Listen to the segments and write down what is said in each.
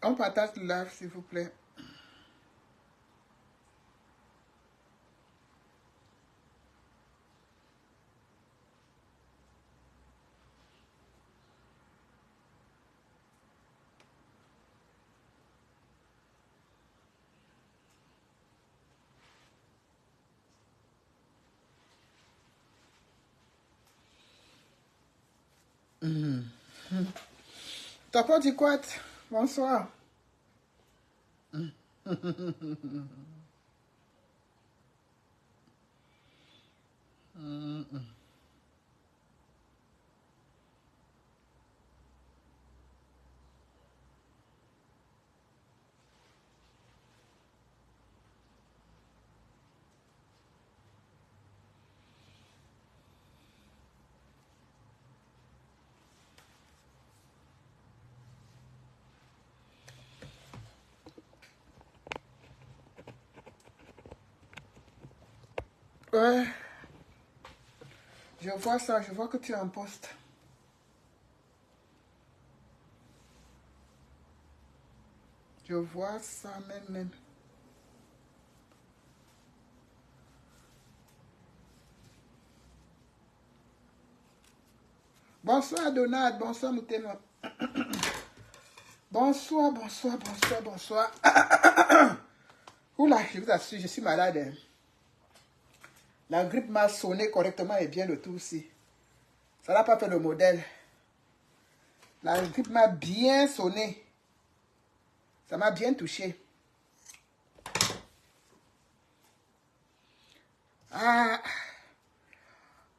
On partage le live, s'il vous plaît. T'as pas dit quoi? Bonsoir. Ouais. Je vois ça, je vois que tu es en poste. Je vois ça même. Bonsoir Donald, bonsoir Moutema. Bonsoir. Oula, je vous assure, je suis malade. Hein. La grippe m'a sonné correctement et bien le tout aussi. Ça n'a pas fait le modèle. La grippe m'a bien sonné. Ça m'a bien touché. Ah,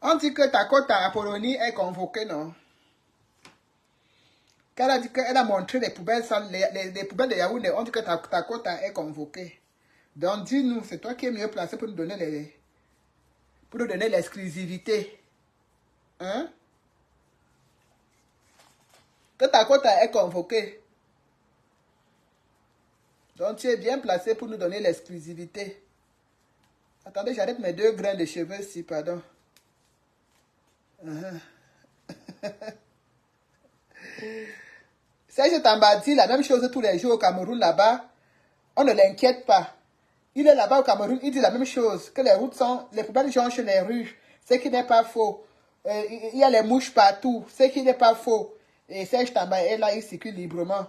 on dit que ta côte à Apollonie est convoquée, non? Qu'elle a dit qu'elle a montré les poubelles, les poubelles de Yaoundé. On dit que ta côte est convoquée. Donc dis-nous, c'est toi qui es mieux placé pour nous donner l'exclusivité. Hein? Que ta côte est convoquée. Donc tu es bien placé pour nous donner l'exclusivité. Attendez, j'arrête mes 2 grains de cheveux ici, pardon. Serge Tamba dit la même chose tous les jours au Cameroun là-bas. On ne l'inquiète pas. Il est là-bas au Cameroun, il dit la même chose. Que les poubelles jonchent les rues. Ce qui n'est pas faux. Il y a les mouches partout. Ce qui n'est pas faux. Et Serge Tamba est là, il circule librement.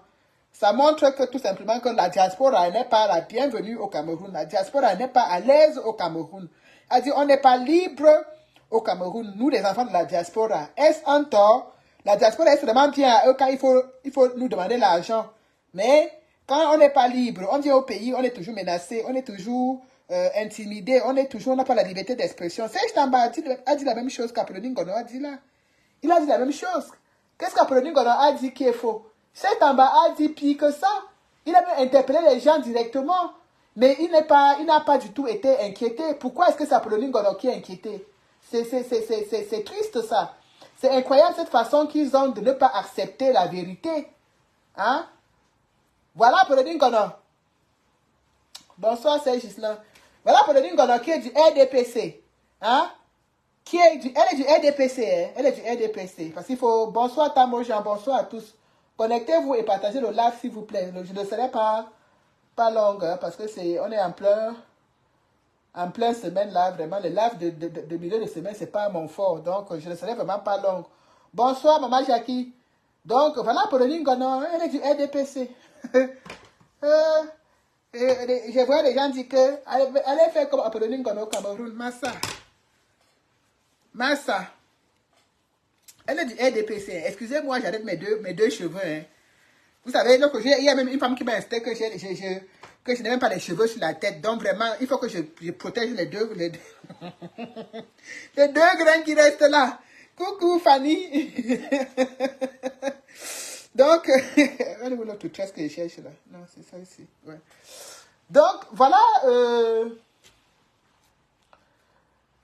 Ça montre que tout simplement que la diaspora n'est pas la bienvenue au Cameroun. La diaspora n'est pas à l'aise au Cameroun. Elle dit on n'est pas libre au Cameroun. Nous, les enfants de la diaspora. Est-ce un tort? La diaspora est vraiment bien à eux quand il faut nous demander l'argent. Mais quand on n'est pas libre, on vient au pays, on est toujours menacé, on est toujours intimidé, on n'a pas la liberté d'expression. Serge Tamba a dit la même chose qu'Apollonie Ngono a dit là. Il a dit la même chose. Qu'est-ce qu'Apollonie Ngono a dit qui est faux? Serge Tamba a dit pire que ça. Il a même interpellé les gens directement. Mais il n'a pas du tout été inquiété. Pourquoi est-ce que c'est Apollonie Ngono qui est inquiété? C'est triste ça. C'est incroyable cette façon qu'ils ont de ne pas accepter la vérité. Hein? Voilà Apollonie Ngono. Bonsoir Serge Gislain. Voilà Apollonie Ngono qui est du RDPC. Hein? Elle est du RDPC. Hein? Elle est du RDPC. Parce qu'il faut... Bonsoir Tamo Jean, bonsoir à tous. Connectez-vous et partagez le live s'il vous plaît. Je ne serai pas longue hein, parce que on est en plein semaine là. Vraiment, le live de milieu de semaine, c'est pas mon fort. Donc, je ne serai vraiment pas longue. Bonsoir Maman Jackie. Donc, voilà Apollonie Ngono. Elle est du RDPC. Je vois les gens dire que allez faire comme Apollonie Ngono au Cameroun. Massa. Elle est du RDPC. Excusez-moi, j'arrête mes deux cheveux. Hein. Vous savez, il y a même une femme qui m'a insisté que je n'ai même pas les cheveux sur la tête. Donc vraiment, il faut que je protège les deux les deux grains qui restent là. Coucou Fanny. Donc, allez-vous l'autre tresse que je cherche là. Non, c'est ça ici. Ouais. Donc, voilà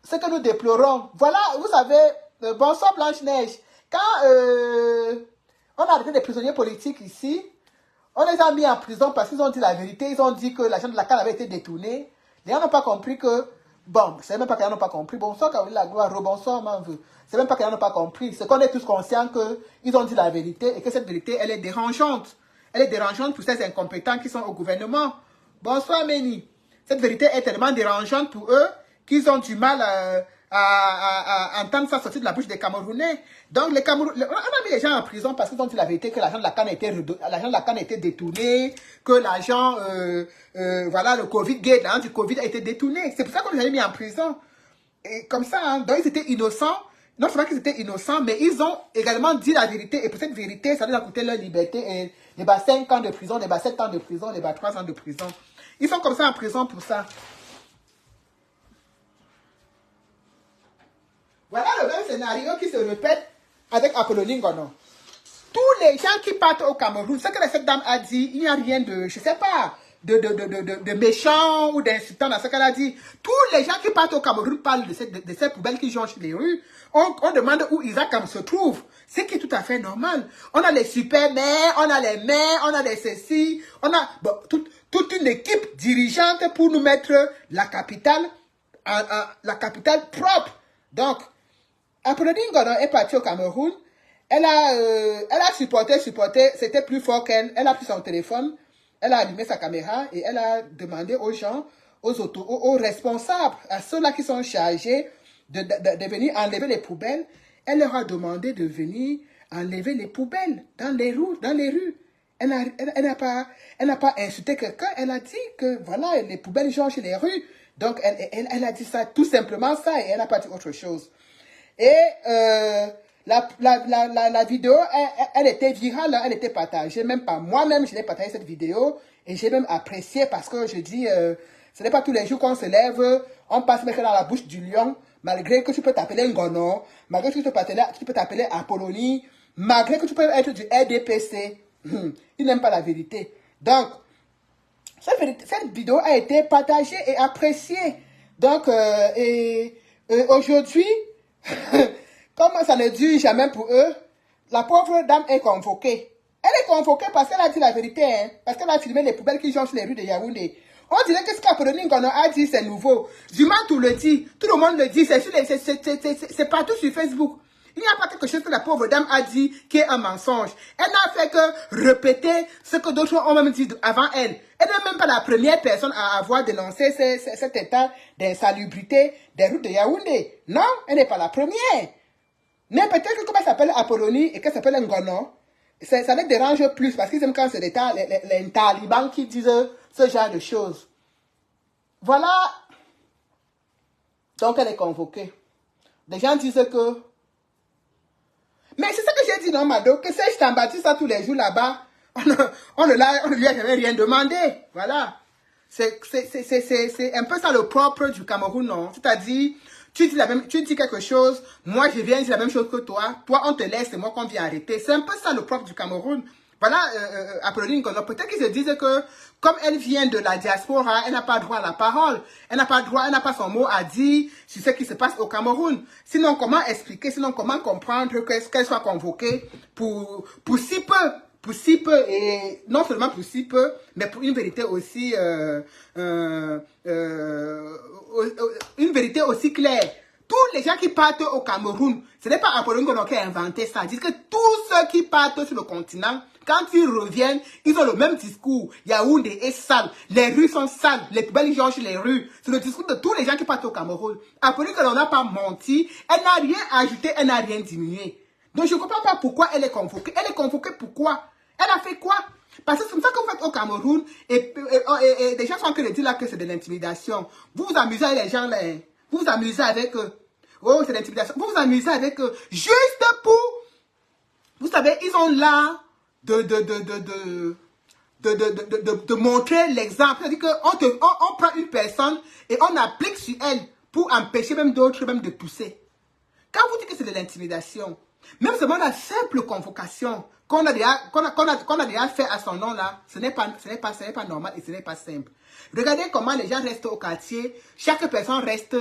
ce que nous déplorons. Voilà, vous savez, bonsoir Blanche-Neige. Quand on a arrêté des prisonniers politiques ici, on les a mis en prison parce qu'ils ont dit la vérité. Ils ont dit que l'argent de la CAN avait été détourné. Les gens n'ont pas compris que... Bon, c'est même pas qu'ils n'ont pas compris. Bonsoir Caroline Lagloire, bonsoir Manveux. C'est même pas qu'ils n'ont pas compris. C'est qu'on est tous conscients qu'ils ont dit la vérité et que cette vérité, elle est dérangeante. Elle est dérangeante pour ces incompétents qui sont au gouvernement. Bonsoir, Méni. Cette vérité est tellement dérangeante pour eux qu'ils ont du mal à entendre ça sortir de la bouche des Camerounais. Donc, on a mis les gens en prison parce qu'ils ont dit la vérité que l'argent de la CAN était détourné, que l'argent, voilà, le Covid-Gate, l'argent du Covid a été détourné. C'est pour ça qu'on les a mis en prison. Et comme ça, hein, donc ils étaient innocents. Non seulement qu'ils étaient innocents, mais ils ont également dit la vérité. Et pour cette vérité, ça leur a coûté leur liberté. Et les bas 5 ans de prison, les bas 7 ans de prison, les bas 3 ans de prison. Ils sont comme ça en prison pour ça. Voilà le même scénario qui se répète avec Apollonie Ngono. Tous les gens qui partent au Cameroun, ce que cette dame a dit, il n'y a rien de, je ne sais pas, de méchant ou d'insultant dans ce qu'elle a dit. Tous les gens qui partent au Cameroun parlent de ces poubelles qui jonchent les rues. On demande où Isaac se trouve. Ce qui est tout à fait normal. On a les super-maires, on a les maires, on a les ceci, on a bon, toute une équipe dirigeante pour nous mettre la capitale propre. Donc, Apollonie Ngono est partie au Cameroun. Elle a supporté, c'était plus fort qu'elle. Elle a pris son téléphone, elle a allumé sa caméra et elle a demandé aux gens, aux responsables, à ceux-là qui sont chargés de venir enlever les poubelles. Elle leur a demandé de venir enlever les poubelles dans les rues. Elle n'a pas insulté quelqu'un, elle a dit que voilà, les poubelles jonchent les rues. Donc, elle a dit ça, tout simplement ça, et elle n'a pas dit autre chose. Et la vidéo, elle était virale, elle était partagée, même par moi-même, je l'ai partagé cette vidéo, et j'ai même apprécié parce que je dis, ce n'est pas tous les jours qu'on se lève, on passe mettre dans la bouche du lion, malgré que tu peux t'appeler Ngono, malgré que tu peux t'appeler Apollonie, malgré que tu peux être du RDPC, ils n'aiment pas la vérité. Donc, cette vidéo a été partagée et appréciée. Donc, aujourd'hui, comme ça ne dure jamais pour eux, la pauvre dame est convoquée. Elle est convoquée parce qu'elle a dit la vérité, hein, parce qu'elle a filmé les poubelles qui jonchent les rues de Yaoundé. On dirait que ce qu'Apollonie Ngono a dit, c'est nouveau. Zumantou le dit, tout le monde le dit, c'est partout sur Facebook. Il n'y a pas quelque chose que la pauvre dame a dit qui est un mensonge. Elle n'a fait que répéter ce que d'autres ont même dit avant elle. Elle n'est même pas la première personne à avoir dénoncé cet état d'insalubrité des routes de Yaoundé. Non, elle n'est pas la première. Mais peut-être que comme elle s'appelle Apollonie et qu'elle s'appelle Ngono, ça les dérange plus parce qu'ils aiment quand c'est les talibans qui disent ce genre de choses. Voilà. Donc elle est convoquée. Les gens disent que... Mais c'est ça que j'ai dit dans Mado, que Serge Tambadji, ça tous les jours là-bas, on ne lui a jamais rien demandé. Voilà. C'est un peu ça le propre du Cameroun, non? C'est-à-dire, tu dis quelque chose, moi je viens dire la même chose que toi, on te laisse, c'est moi qu'on vient arrêter. C'est un peu ça le propre du Cameroun. Voilà, Apollonie Ngono, peut-être qu'ils se disent que, comme elle vient de la diaspora, elle n'a pas droit à la parole. Elle n'a pas son mot à dire sur ce qui se passe au Cameroun. Sinon, comment expliquer, sinon, comment comprendre qu'elle soit convoquée pour si peu, et non seulement pour si peu, mais pour une vérité aussi, une vérité aussi claire. Tous les gens qui partent au Cameroun, ce n'est pas Apollonie Ngono qui a inventé ça. Dis que tous ceux qui partent sur le continent, quand ils reviennent, ils ont le même discours. Yaoundé est sale, les rues sont sales, les poubelles jonchent les rues. C'est le discours de tous les gens qui partent au Cameroun. Apollonie Ngono n'a pas menti, elle n'a rien ajouté, elle n'a rien diminué. Donc je ne comprends pas pourquoi elle est convoquée. Elle est convoquée pourquoi? Elle a fait quoi? Parce que c'est comme ça que vous faites au Cameroun et des gens sont en train de dire là que c'est de l'intimidation. Vous vous amusez avec les gens là. Vous vous amusez avec eux. Oh, c'est l'intimidation. Vous vous amusez avec eux. Juste pour... Vous savez, ils ont l'art de montrer l'exemple. C'est-à-dire qu'on prend une personne et on applique sur elle pour empêcher même d'autres même de pousser. Quand vous dites que c'est de l'intimidation, même seulement la simple convocation qu'on a déjà fait à son nom là, ce n'est pas normal et ce n'est pas simple. Regardez comment les gens restent au quartier. Chaque personne reste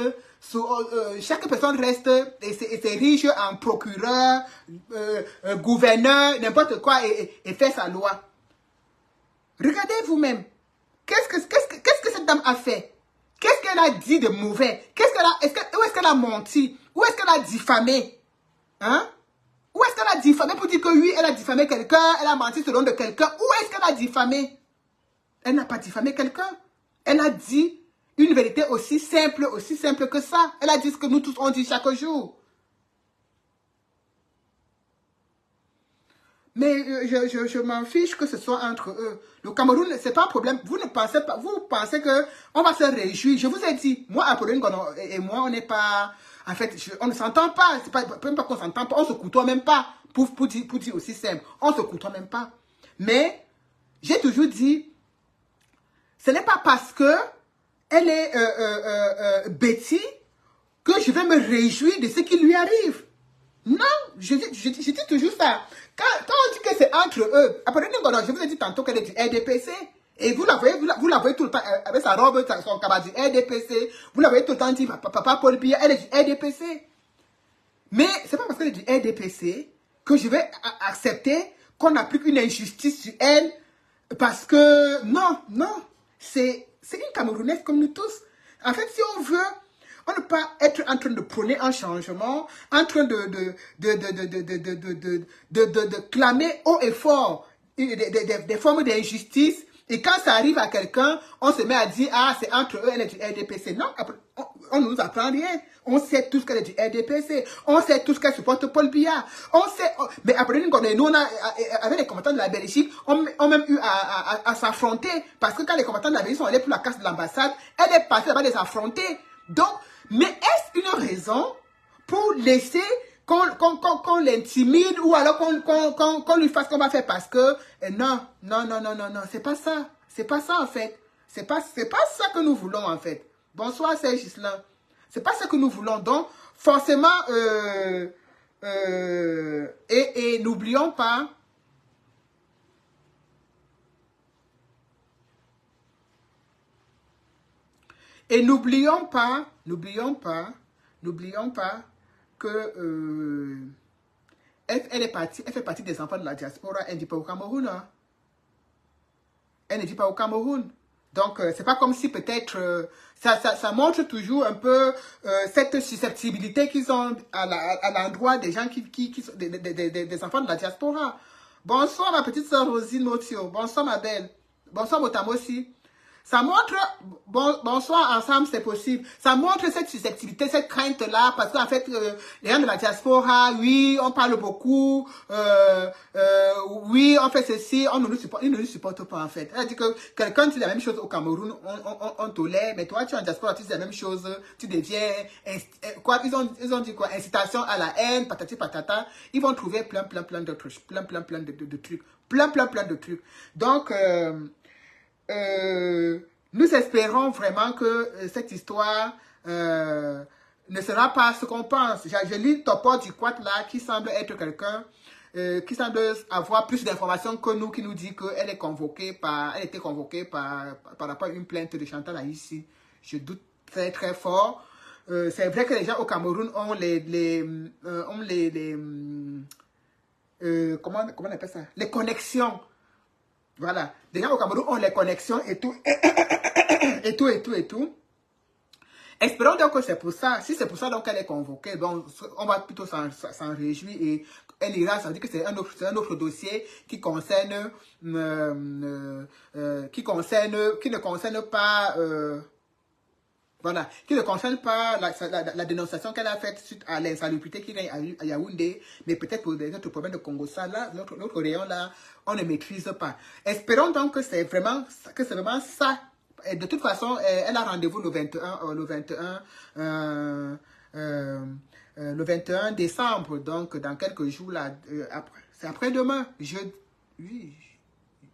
et c'est riche en procureur, gouverneur, n'importe quoi et fait sa loi. Regardez vous-même. Qu'est-ce que cette dame a fait? Qu'est-ce qu'elle a dit de mauvais? Où est-ce qu'elle a menti? Où est-ce qu'elle a diffamé? Hein? Où est-ce qu'elle a diffamé pour dire que oui, elle a diffamé quelqu'un, elle a menti selon de quelqu'un? Où est-ce qu'elle a diffamé? Elle n'a pas diffamé quelqu'un. Elle a dit une vérité aussi simple que ça. Elle a dit ce que nous tous on dit chaque jour. Mais je m'en fiche que ce soit entre eux. Le Cameroun, c'est pas un problème. Vous ne pensez pas, vous pensez que on va se réjouir. Je vous ai dit, moi, Apolline et moi, on n'est pas, en fait, on ne s'entend pas. C'est pas, même pas qu'on s'entend pas, on se côtoie même pas. Pour dire aussi simple, on se côtoie même pas. Mais, j'ai toujours dit, ce n'est pas parce que elle est Betty que je vais me réjouir de ce qui lui arrive. Non, je dis toujours ça. Quand on dit que c'est entre eux, après je vous ai dit tantôt qu'elle est du RDPC. Et vous la voyez tout le temps avec sa robe, son cabas du RDPC. Vous la voyez tout le temps dire, papa Paul Biya, elle est du RDPC. Mais c'est pas parce qu'elle est du RDPC que je vais accepter qu'on applique une injustice sur elle. Parce que, non, c'est une Camerounaise comme nous tous. En fait, si on veut, on ne peut pas être en train de prôner un changement, en train de clamer haut et fort des formes d'injustice. Et quand ça arrive à quelqu'un, on se met à dire, ah, c'est entre eux, elle est du RDPC. Non, on ne nous apprend rien. On sait tous qu'elle est du RDPC. On sait tous qu'elle supporte Paul Biya. On sait, mais après, nous, on a, avec les combattants de la Belgique, on même eu à s'affronter. Parce que quand les combattants de la Belgique sont allés pour la casse de l'ambassade, elle est passée là-bas les affronter. Donc, mais est-ce une raison pour laisser qu'on l'intimide ou alors qu'on lui fasse qu'on va faire parce que non, c'est pas ça. C'est pas ça en fait. C'est pas ça que nous voulons en fait. Bonsoir Serge Gislain. C'est pas ça que nous voulons. Donc, forcément, et n'oublions pas, n'oublions pas que elle fait partie des enfants de la diaspora. Elle ne dit pas au Cameroun. Hein. Elle ne dit pas au Cameroun. Donc, c'est pas comme si peut-être ça montre toujours un peu cette susceptibilité qu'ils ont à l'endroit des gens qui sont des enfants de la diaspora. Bonsoir ma petite soeur Rosine Motio. Bonsoir ma belle. Bonsoir Motamosi. Ça montre, bonsoir ensemble, c'est possible. Ça montre cette susceptibilité, cette crainte-là, parce qu'en fait, les gens de la diaspora, oui, on parle beaucoup, oui, on fait ceci, ils ne nous supportent pas, en fait. C'est-à-dire que quelqu'un dit la même chose au Cameroun, on tolère, mais toi, tu es en diaspora, tu dis la même chose, tu deviens, quoi, ils ont dit quoi, incitation à la haine, patati patata, ils vont trouver plein de trucs, plein de trucs. Donc, nous espérons vraiment que cette histoire ne sera pas ce qu'on pense. Je lis Topo du Quat là, qui semble être quelqu'un qui semble avoir plus d'informations que nous, qui nous dit qu'elle est convoquée elle était convoquée par rapport à une plainte de Chantal Aïssi. Je doute très fort. C'est vrai que les gens au Cameroun ont comment on appelle ça? Les connexions. Voilà. Les gens au Cameroun ont les connexions et tout. et tout. Espérons donc que c'est pour ça. Si c'est pour ça donc qu'elle est convoquée, bon, on va plutôt s'en réjouir et elle ira. Ça veut dire que c'est un autre dossier qui concerne, qui ne concerne pas, voilà, qui ne concerne pas la dénonciation qu'elle a faite suite à l'insalubrité qui règne à Yaoundé, mais peut-être pour des autres problèmes de Congo, ça là, notre rayon là, on ne maîtrise pas. Espérons donc que c'est vraiment ça. Et de toute façon, elle a rendez-vous le 21 décembre, donc dans quelques jours là, c'est après-demain,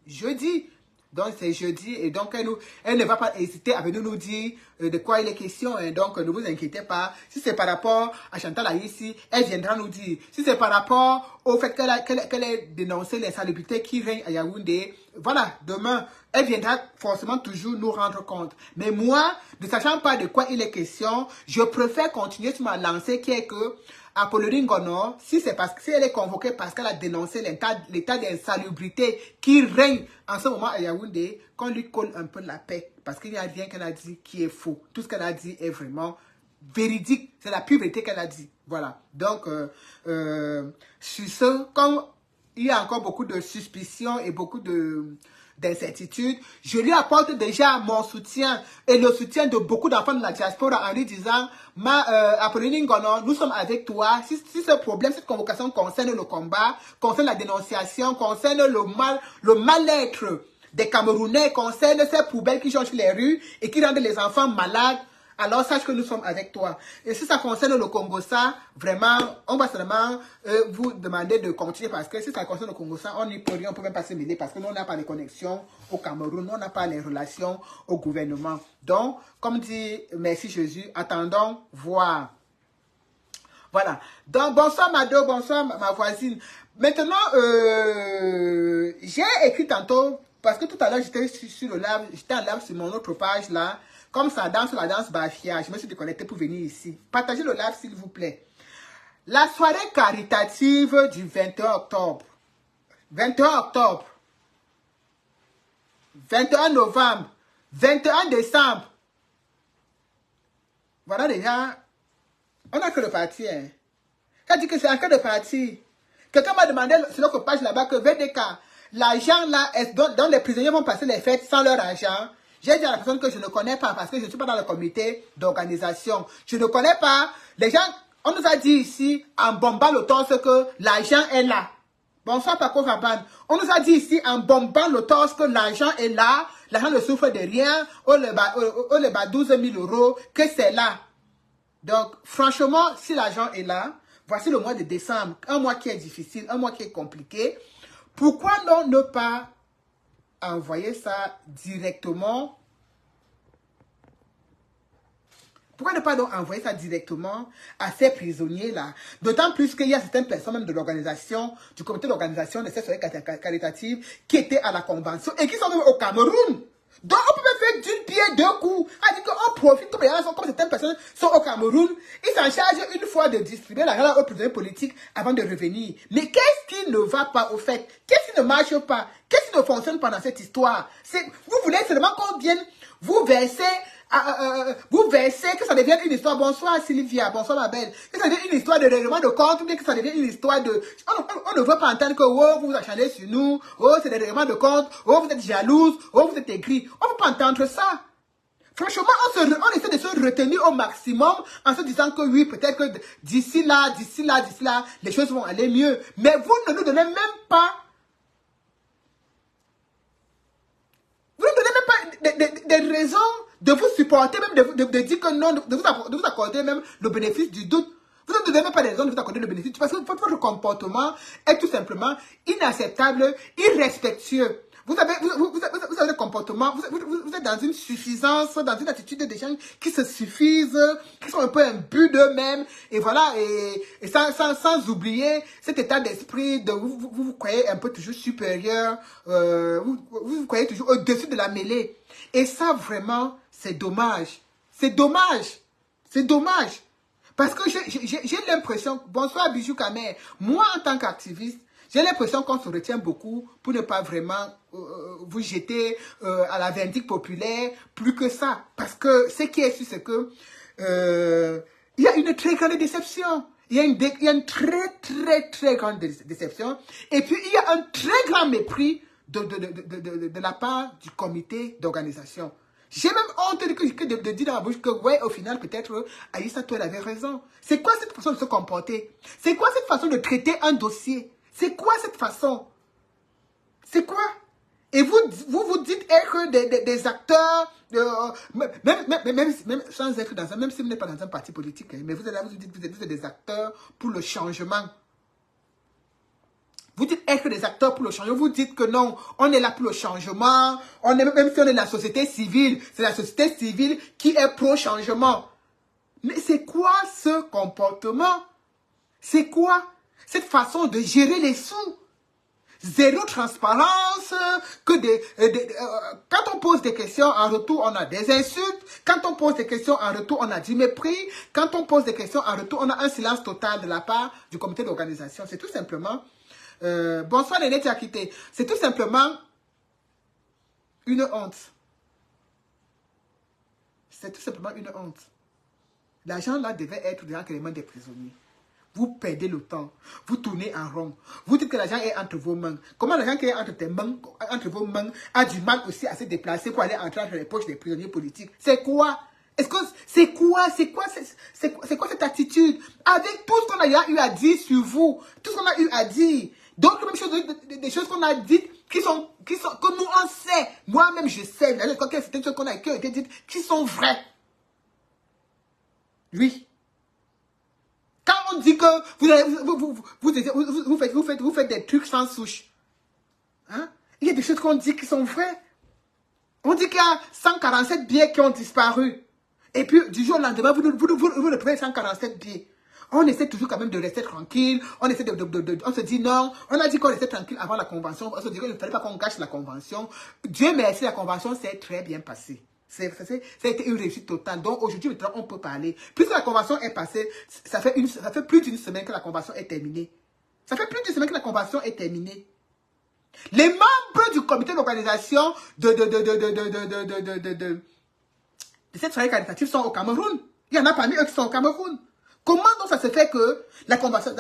jeudi. Donc, c'est jeudi et donc elle ne va pas hésiter à venir nous dire de quoi il est question. Et donc, ne vous inquiétez pas. Si c'est par rapport à Chantal Aïssi, elle viendra nous dire. Si c'est par rapport au fait qu'elle ait dénoncé l'insalubrité qui règne à Yaoundé, voilà, demain, elle viendra forcément toujours nous rendre compte. Mais moi, ne sachant pas de quoi il est question, je préfère continuer sur ma lancée qui est que Apolline Gonor, si elle est convoquée parce qu'elle a dénoncé l'état d'insalubrité qui règne en ce moment à Yaoundé, qu'on lui colle un peu la paix. Parce qu'il n'y a rien qu'elle a dit qui est faux. Tout ce qu'elle a dit est vraiment véridique, c'est la pure vérité qu'elle a dit. Voilà. Donc, sur ce, comme il y a encore beaucoup de suspicions et beaucoup d'incertitudes, je lui apporte déjà mon soutien et le soutien de beaucoup d'enfants de la diaspora en lui disant, Apolline Ngono, nous sommes avec toi. Si ce problème, cette convocation concerne le combat, concerne la dénonciation, concerne le mal-être des Camerounais, concerne ces poubelles qui changent les rues et qui rendent les enfants malades, alors sache que nous sommes avec toi. Et si ça concerne le Congo, ça, vraiment, on va seulement vous demander de continuer parce que si ça concerne le Congo, ça, on n'y peut rien, on ne peut même pas se mêler parce que nous, on n'a pas les connexions au Cameroun, on n'a pas les relations au gouvernement. Donc, comme dit Merci Jésus, attendons voir. Voilà. Donc, bonsoir Mado, bonsoir ma voisine. Maintenant, j'ai écrit tantôt, parce que tout à l'heure, j'étais sur le live, j'étais en live sur mon autre page là. Comme ça danse la danse Bafia, je me suis déconnecté pour venir ici. Partagez le live s'il vous plaît. La soirée caritative du 21 octobre. 21 octobre. 21 novembre. 21 décembre. Voilà déjà. On n'a que le parti. Hein. Quand dit que c'est un cas de parti. Quelqu'un m'a demandé sur notre page là-bas que VDK, l'argent là, dont les prisonniers vont passer les fêtes sans leur argent. J'ai dit à la personne que je ne connais pas parce que je ne suis pas dans le comité d'organisation. Je ne connais pas. Les gens, on nous a dit ici, en bombant le torse, que l'argent est là. Bonsoir Paco Rabanne. On nous a dit ici, en bombant le torse, que l'argent est là. L'argent ne souffre de rien. On le bat 12 000 €, que c'est là. Donc, franchement, si l'argent est là, voici le mois de décembre. Un mois qui est difficile, un mois qui est compliqué. Pourquoi non ne pas envoyer ça directement? Pourquoi ne pas donc envoyer ça directement à ces prisonniers-là? D'autant plus qu'il y a certaines personnes même de l'organisation, du comité d'organisation de cette soirée caritative qui étaient à la convention et qui sont même au Cameroun. Donc on peut faire d'une pierre deux coups. C'est-à-dire qu'on profite, comme les gens sont, comme certaines personnes sont au Cameroun, ils s'en chargent une fois de distribuer l'argent aux prisonniers politiques avant de revenir. Mais qu'est-ce qui ne va pas au fait? Qu'est-ce qui ne marche pas? Qu'est-ce qui ne fonctionne pas dans cette histoire? Vous voulez seulement qu'on vienne vous verser que ça devienne une histoire. Bonsoir Sylvia, bonsoir ma belle. Que ça devienne une histoire de règlement de compte, ou bien que ça devienne une histoire de... On ne veut pas entendre que oh, vous vous acharnez sur nous, oh, c'est des règlements de compte, oh, vous êtes jalouse, oh, vous êtes aigri. On ne veut pas entendre ça. Franchement, on essaie de se retenir au maximum en se disant que oui, peut-être que d'ici là, les choses vont aller mieux. Mais vous ne nous donnez même pas... Vous ne donnez même pas des raisons de vous supporter, même de dire que non, de vous accorder même le bénéfice du doute. Vous ne donnez même pas des raisons de vous accorder le bénéfice parce que votre comportement est tout simplement inacceptable, irrespectueux. Vous avez le comportement, vous êtes dans une suffisance, dans une attitude des gens qui se suffisent, qui sont un peu imbus d'eux-mêmes, et voilà, et sans oublier cet état d'esprit de vous croyez un peu toujours supérieur, vous croyez toujours au-dessus de la mêlée. Et ça, vraiment, c'est dommage. C'est dommage. C'est dommage. Parce que j'ai l'impression, bonsoir Bijou Kamer, moi en tant qu'activiste, j'ai l'impression qu'on se retient beaucoup pour ne pas vraiment vous jeter à la vindicte populaire, plus que ça. Parce que ce qui est sûr, c'est que il y a une très grande déception. Il y a une très grande déception. Et puis, il y a un très grand mépris de la part du comité d'organisation. J'ai même honte de dire dans la bouche que, ouais, au final, peut-être, Aïssa, toi, elle avait raison. C'est quoi cette façon de se comporter? C'est quoi cette façon de traiter un dossier? C'est quoi cette façon? C'est quoi? Et vous dites être des acteurs, même sans être dans un, même si vous n'êtes pas dans un parti politique, mais vous dites que vous êtes des acteurs pour le changement. Vous dites être des acteurs pour le changement. Vous dites que non, on est là pour le changement. Même si on est de la société civile, c'est la société civile qui est pro-changement. Mais c'est quoi ce comportement? C'est quoi cette façon de gérer les sous? Zéro transparence, quand on pose des questions, en retour, on a des insultes. Quand on pose des questions, en retour, on a du mépris. Quand on pose des questions, en retour, on a un silence total de la part du comité d'organisation. C'est tout simplement... bonsoir Néné, tu as quitté. C'est tout simplement une honte. C'est tout simplement une honte. L'argent là devait être dans les mains des prisonniers. Vous perdez le temps. Vous tournez en rond. Vous dites que l'argent est entre vos mains. Comment l'argent qui est entre tes mains, entre vos mains, a du mal aussi à se déplacer pour aller entrer dans les poches des prisonniers politiques? C'est quoi? Est-ce que c'est quoi cette attitude? Avec tout ce qu'on a eu à dire sur vous, tout ce qu'on a eu à dire, donc même chose, des choses qu'on a dites que nous on sait, moi-même je sais, certaines choses qui ont été dites qui sont vraies. Oui. Quand on dit que vous faites des trucs sans souche, hein? Il y a des choses qu'on dit qui sont vraies. On dit qu'il y a 147 billets qui ont disparu. Et puis, du jour au lendemain, vous retrouvez 147 billets. On essaie toujours quand même de rester tranquille. On essaie on se dit non. On a dit qu'on restait tranquille avant la convention. On se dit qu'il ne fallait pas qu'on gâche la convention. Dieu merci, la convention s'est très bien passée. Ça a été une réussite totale. Donc aujourd'hui, on peut parler. Puisque la convention est passée, ça fait plus d'une semaine que la convention est terminée. Ça fait plus d'une semaine que la convention est terminée. Les membres du comité d'organisation de cette soirée caritative sont au Cameroun. Il y en a parmi eux qui sont au Cameroun. Comment donc ça se fait que la convention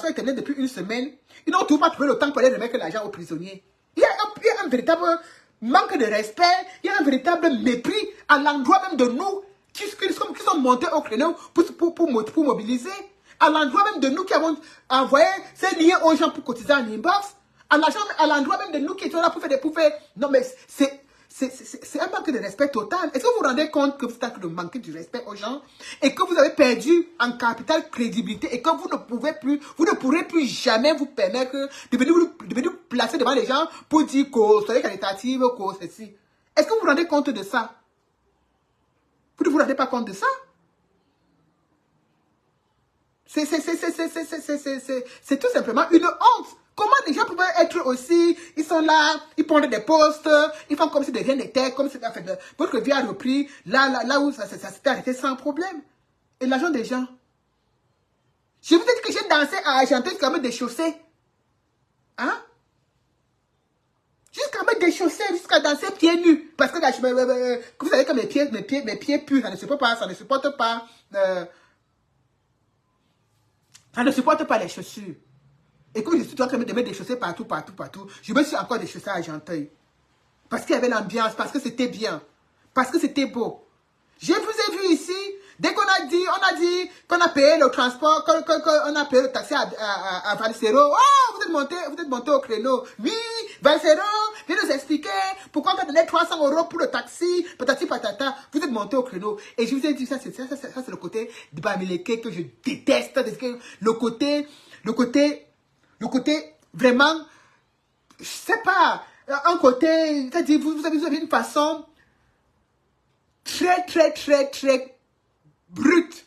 est terminée depuis une semaine? Ils n'ont toujours pas trouvé le temps pour aller remettre l'argent aux prisonniers. Il y a un véritable manque de respect, il y a un véritable mépris à l'endroit même de nous qui sont montés au créneau pour mobiliser. À l'endroit même de nous qui avons envoyé ces liens aux gens pour cotiser en inbox. À l'endroit même de nous qui étions là pour faire... Non mais c'est un manque de respect total. Est-ce que vous vous rendez compte que vous êtes de manquer du respect aux gens et que vous avez perdu en capital crédibilité et que vous ne pourrez plus jamais vous permettre de venir placer devant les gens pour dire que soyez qualitative, que ceci. Est-ce que vous vous rendez compte de ça? Vous ne vous rendez pas compte de ça? C'est tout simplement une honte. Comment les gens pouvaient être aussi, ils sont là, ils prennent des postes, ils font comme si de rien n'était, comme si votre vie a repris là où ça s'était arrêté sans problème. Et l'argent des gens. Je vous ai dit que j'ai dansé à Argenteuil jusqu'à me déchausser. Hein? Jusqu'à me déchausser, jusqu'à danser pieds nus. Parce que vous savez que mes pieds puent, ça ne supporte pas, ça ne supporte pas les chaussures. Et comme je suis en train de me déchausser partout, je me suis encore déchaussé à Argenteuil. Parce qu'il y avait l'ambiance, parce que c'était bien, parce que c'était beau. Je vous ai vu ici, dès qu'on a dit qu'on a payé le transport, qu'on a payé le taxi à Valsero. Oh, vous êtes monté au créneau. Oui, Valsero, viens nous expliquer pourquoi on a donné 300 € pour le taxi, patati patata. Vous êtes monté au créneau. Et je vous ai dit, ça c'est le côté de Bamileke que je déteste. Le côté vraiment, je sais pas, un côté, c'est-à-dire vous avez une façon très brute.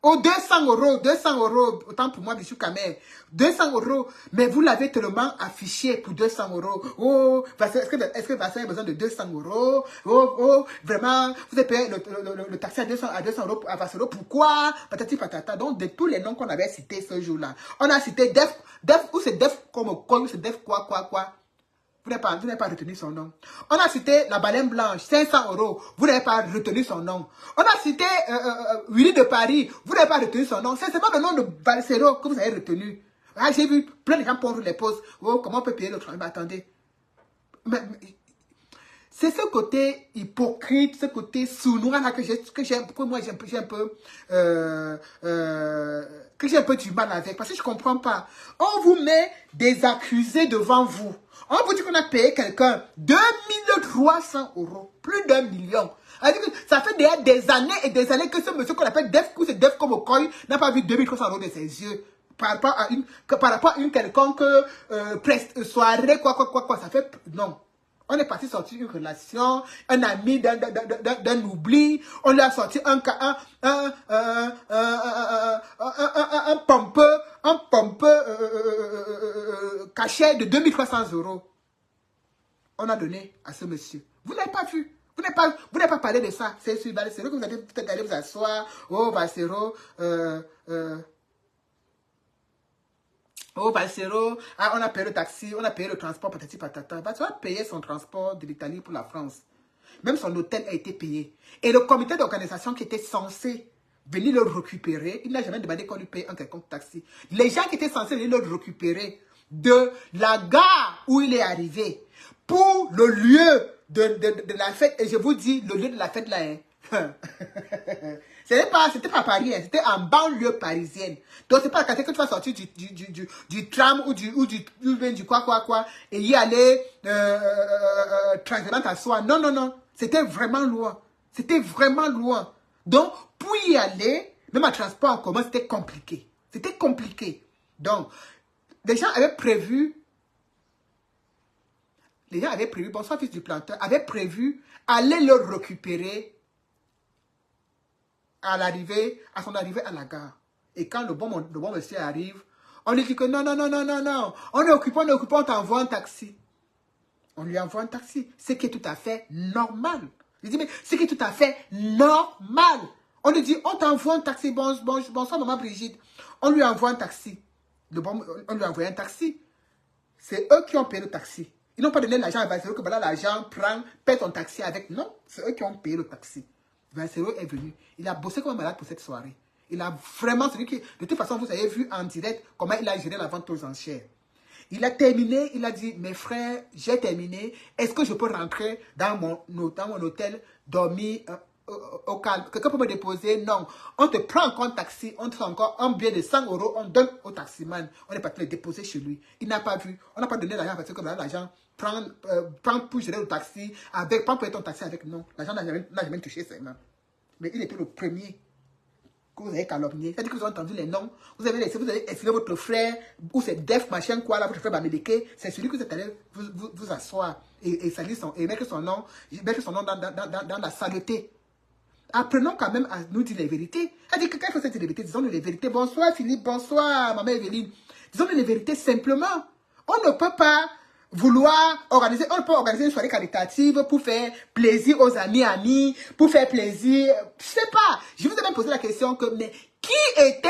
Oh, 200 €, autant pour moi, Bichou Kamer, 200 €, mais vous l'avez tellement affiché pour 200 €. Oh, est-ce que Vincent a besoin de 200 €? Oh, vraiment, vous avez payé le taxi à 200 € à Vassero, pourquoi? Patati patata. Donc, de tous les noms qu'on avait cités ce jour-là, on a cité Def, ou c'est Def comme ou c'est Def quoi. Vous n'avez pas retenu son nom. On a cité la baleine blanche, 500 €. Vous n'avez pas retenu son nom. On a cité Willy de Paris. Vous n'avez pas retenu son nom. C'est seulement le nom de Valsero que vous avez retenu. Ah, j'ai vu plein de gens prendre les pauses. Oh, comment on peut payer le travail? Mais attendez. C'est ce côté hypocrite, ce côté sournois là que j'ai un peu du mal avec. Parce que je ne comprends pas. On vous met des accusés devant vous. On vous dit qu'on a payé quelqu'un 2300 €. Plus d'1 million. Ça fait déjà des années et des années que ce monsieur qu'on appelle Def, ou c'est Def comme au coin, n'a pas vu 2300 € de ses yeux. Par rapport à une quelconque soirée, quoi. Ça fait... Non. On est parti sortir une relation, un ami d'un oubli. On lui a sorti un pompeux cachet de 2300 €. On a donné à ce monsieur. Vous n'avez pas vu. Vous n'avez pas parlé de ça. C'est sur Valsero que vous allez peut-être aller vous asseoir. Oh, Valsero, on a payé le taxi, on a payé le transport, patati patata. Valsero a payé son transport de l'Italie pour la France. Même son hôtel a été payé. Et le comité d'organisation qui était censé venir le récupérer. Il n'a jamais demandé qu'on lui paye un quelconque taxi. Les gens qui étaient censés venir le récupérer de la gare où il est arrivé pour le lieu de la fête, et je vous dis, le lieu de la fête là, hein. C'était pas à Paris, hein, c'était en banlieue parisienne. Donc c'est pas la quartier que tu vas sortir du tram ou du quoi, et y aller tranquillement à soi. Non, non, non. C'était vraiment loin. C'était vraiment loin. Donc, pour y aller, même en transport en commun, c'était compliqué. C'était compliqué. Donc, les gens avaient prévu, bonsoir fils du planteur, avaient prévu aller le récupérer à son arrivée à la gare. Et quand le bon monsieur arrive, on lui dit que non, non, non, non, non, non, on est occupé, on t'envoie un taxi. On lui envoie un taxi, ce qui est tout à fait normal. Je dis, mais ce qui est tout à fait normal. On lui dit, on t'envoie un taxi, bonsoir maman Brigitte. On lui envoie un taxi. On lui envoie un taxi. C'est eux qui ont payé le taxi. Ils n'ont pas donné l'argent à Valsero que voilà, l'argent paie ton taxi avec. Non, c'est eux qui ont payé le taxi. Valsero est venu. Il a bossé comme un malade pour cette soirée. Il a vraiment, celui qui, de toute façon, vous avez vu en direct comment il a géré la vente aux enchères. Il a terminé, il a dit, mes frères, j'ai terminé. Est-ce que je peux rentrer dans mon hôtel, dormir au calme? Quelqu'un peut me déposer? Non. On te prend encore un taxi, on te fait encore un billet de 100 €, on donne au taximan. On est parti le déposer chez lui. Il n'a pas vu. On n'a pas donné l'argent parce que l'argent prend pour gérer le taxi, prend pour ton taxi avec. Non. L'argent n'a jamais touché ses mains. Mais il était le premier que vous avez calomnié. C'est-à-dire que vous avez entendu les noms, vous avez essayé votre frère, ou c'est Def, machin, quoi, là, votre frère Bamileke, c'est celui que vous êtes allé vous asseoir et mettre son nom dans la saleté. Apprenons quand même à nous dire les vérités. C'est-à-dire que quand il faut se dire les vérités, disons-nous les vérités. Bonsoir Philippe, bonsoir maman Evelyne. Disons-nous les vérités simplement. On ne peut pas organiser une soirée caritative pour faire plaisir aux amis, pour faire plaisir, je sais pas. Je vous ai même posé la question que, mais qui était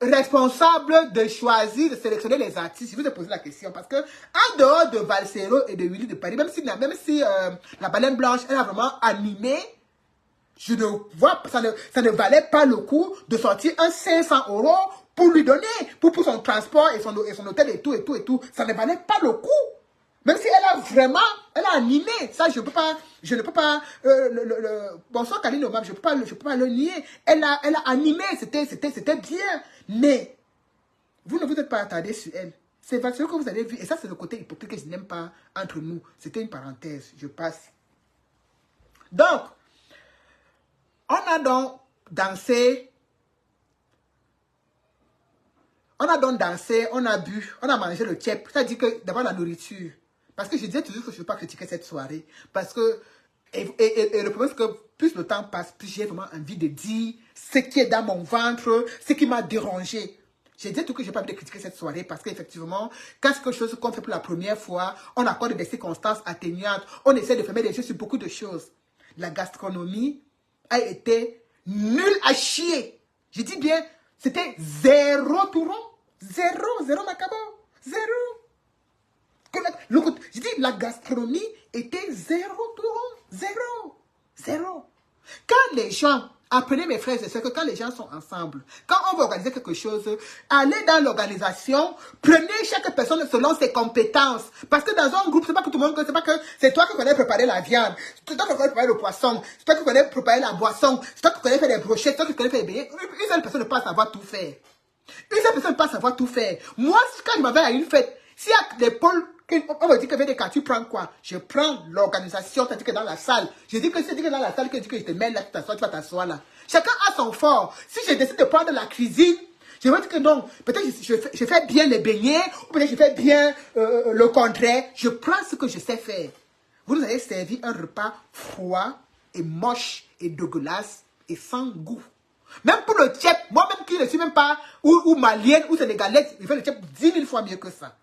responsable de choisir, de sélectionner les artistes? Je vous ai posé la question parce que, en dehors de Valsero et de Willy de Paris, même si la baleine blanche, elle a vraiment animé, je ne vois, ça ne valait pas le coup de sortir un 500 € pour lui donner, pour son transport et son hôtel et tout. Ça ne valait pas le coup. Même si elle a animé. Ça, je ne peux pas, bonsoir Kaline Omar, je ne peux pas le nier. Elle a animé, c'était bien. Mais, vous ne vous êtes pas attardé sur elle. C'est ce que vous avez vu. Et ça, c'est le côté hypocrite que je n'aime pas entre nous. C'était une parenthèse. Je passe. Donc, on a donc dansé, on a bu, on a mangé le tchèp. C'est-à-dire que d'abord la nourriture. Parce que je disais toujours que je ne veux pas critiquer cette soirée. Parce que, et le problème c'est que plus le temps passe, plus j'ai vraiment envie de dire ce qui est dans mon ventre, ce qui m'a dérangé. J'ai dit tout que je n'ai pas envie de critiquer cette soirée parce qu'effectivement, quand c'est quelque chose qu'on fait pour la première fois, on accorde des circonstances atténuantes, on essaie de fermer les yeux sur beaucoup de choses. La gastronomie a été nulle à chier. Je dis bien, c'était zéro touron. Zéro macabo. Zéro. Je dis, la gastronomie était zéro touron. Zéro. Quand les gens, apprenez mes frères et sœurs, que quand les gens sont ensemble, quand on veut organiser quelque chose, allez dans l'organisation, prenez chaque personne selon ses compétences. Parce que dans un groupe, c'est pas que tout le monde, c'est pas que c'est toi qui connais préparer la viande, c'est toi qui connais préparer le poisson, c'est toi qui connais préparer la boisson, c'est toi qui connais faire les brochettes, c'est toi qui connais faire les beignets. Une seule personne ne peut pas savoir tout faire. Moi, quand je m'avais à une fête, s'il y a des pôles, on me dit que VDK, tu prends quoi? Je prends l'organisation, c'est-à-dire que dans la salle. Je dis que c'est dans la salle que je dis que je te mets là, tu vas t'asseoir là. Chacun a son fort. Si je décide de prendre la cuisine, je vais dire que non, peut-être je fais bien les beignets, ou peut-être je fais bien le contraire. Je prends ce que je sais faire. Vous nous avez servi un repas froid et moche et dégueulasse et sans goût. Même pour le tchèp, moi-même qui ne suis même pas ou malienne ou sénégalaise, je fais le tchèp 10 000 fois mieux que ça.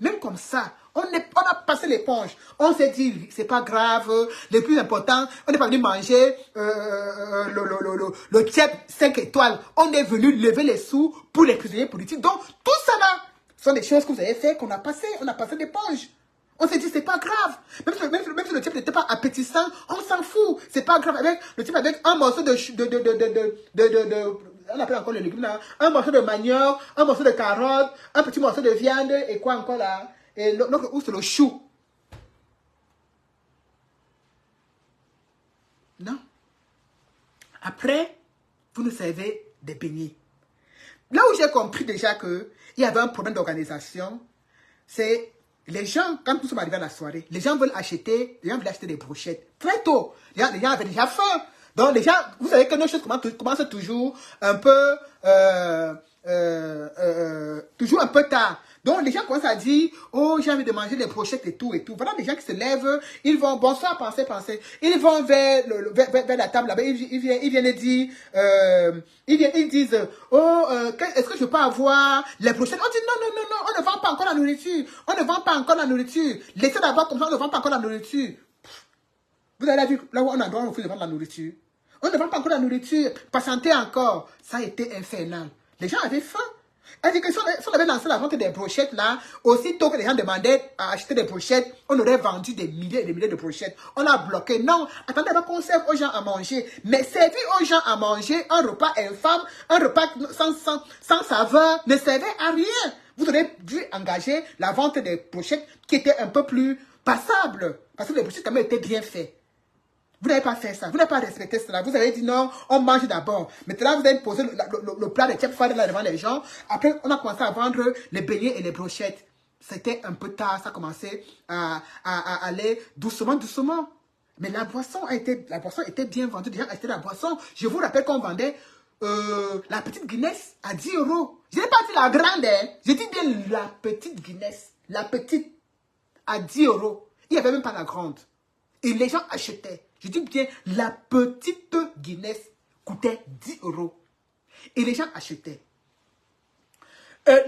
Même comme ça, on a passé l'éponge. On s'est dit, c'est pas grave, le plus important, on n'est pas venu manger le tchèp 5 étoiles. On est venu lever les sous pour les prisonniers politiques. Donc, tout ça là, sont des choses que vous avez fait, qu'on a passé l'éponge. On s'est dit, c'est pas grave. Même si le type n'était pas appétissant, on s'en fout. C'est pas grave. Avec le type avec un morceau on appelle encore le légume là, un morceau de manioc, un morceau de carotte, un petit morceau de viande, et quoi encore là? Et l'autre, où c'est le chou? Non. Après, vous nous servez des beignets. Là où j'ai compris déjà qu'il y avait un problème d'organisation, c'est les gens, quand nous sommes arrivés à la soirée, les gens veulent acheter des brochettes. Très tôt, les gens avaient déjà faim. Donc les gens, vous savez que nos choses commencent toujours un peu, toujours un peu tard. Donc les gens commencent à dire, oh j'ai envie de manger des brochettes et tout et tout. Voilà des gens qui se lèvent, ils vont, bonsoir, pensez. Ils vont vers la table là-bas, ils viennent dire, ils disent, oh, est-ce que je peux avoir les brochettes? On dit non, on ne vend pas encore la nourriture. On ne vend pas encore la nourriture. Laissez d'abord comme ça, on ne vend pas encore la nourriture. Vous avez vu là où on a droit de vendre la nourriture. On ne vend pas encore la nourriture. Patientez encore. Ça a été infernal. Les gens avaient faim. C'est-à-dire que si on avait lancé la vente des brochettes là, aussitôt que les gens demandaient à acheter des brochettes, on aurait vendu des milliers et des milliers de brochettes. On a bloqué. Non, attendez, qu'on serve aux gens à manger. Mais servir aux gens à manger un repas infâme, un repas sans saveur, ne servait à rien. Vous aurez dû engager la vente des brochettes qui était un peu plus passable. Parce que les brochettes quand même étaient bien faites. Vous n'avez pas fait ça, vous n'avez pas respecté cela. Vous avez dit non, on mange d'abord. Maintenant, vous avez posé le plat de chef là devant les gens. Après, on a commencé à vendre les beignets et les brochettes. C'était un peu tard, ça commençait à aller doucement. Mais la boisson était bien vendue. Les gens achetaient la boisson. Je vous rappelle qu'on vendait la petite Guinness à 10 €. Je n'ai pas dit la grande, hein. J'ai dit bien la petite Guinness. La petite à 10 €. Il n'y avait même pas la grande. Et les gens achetaient. Je dis bien, la petite Guinness coûtait 10 €. Et les gens achetaient.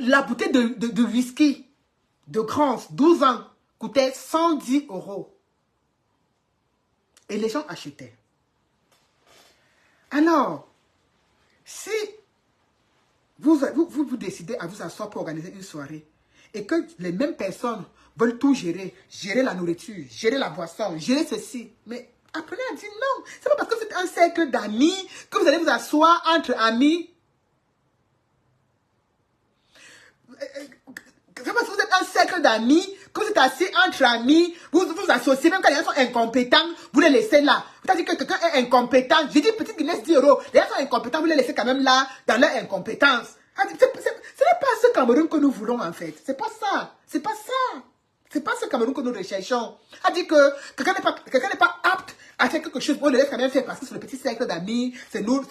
La bouteille de whisky de Grance, 12 ans, coûtait 110 €. Et les gens achetaient. Alors, si vous décidez à vous asseoir pour organiser une soirée, et que les mêmes personnes veulent tout gérer la nourriture, gérer la boisson, gérer ceci, mais apprenez à dire non. C'est pas parce que c'est un cercle d'amis que vous allez vous asseoir entre amis. C'est parce que vous êtes un cercle d'amis que vous êtes assis entre amis, vous vous associez, même quand les gens sont incompétents, vous les laissez là. C'est-à-dire que quelqu'un est incompétent, j'ai dit petite Guinness 10 €, les gens sont incompétents, vous les laissez quand même là, dans leur incompétence. Ce n'est pas ce Cameroun que nous voulons en fait. C'est pas ça. C'est pas ça. C'est pas ce Cameroun que nous recherchons. A dit que quelqu'un n'est pas apte à faire quelque chose. On le laisse quand même faire parce que c'est le petit cercle d'amis, c'est nous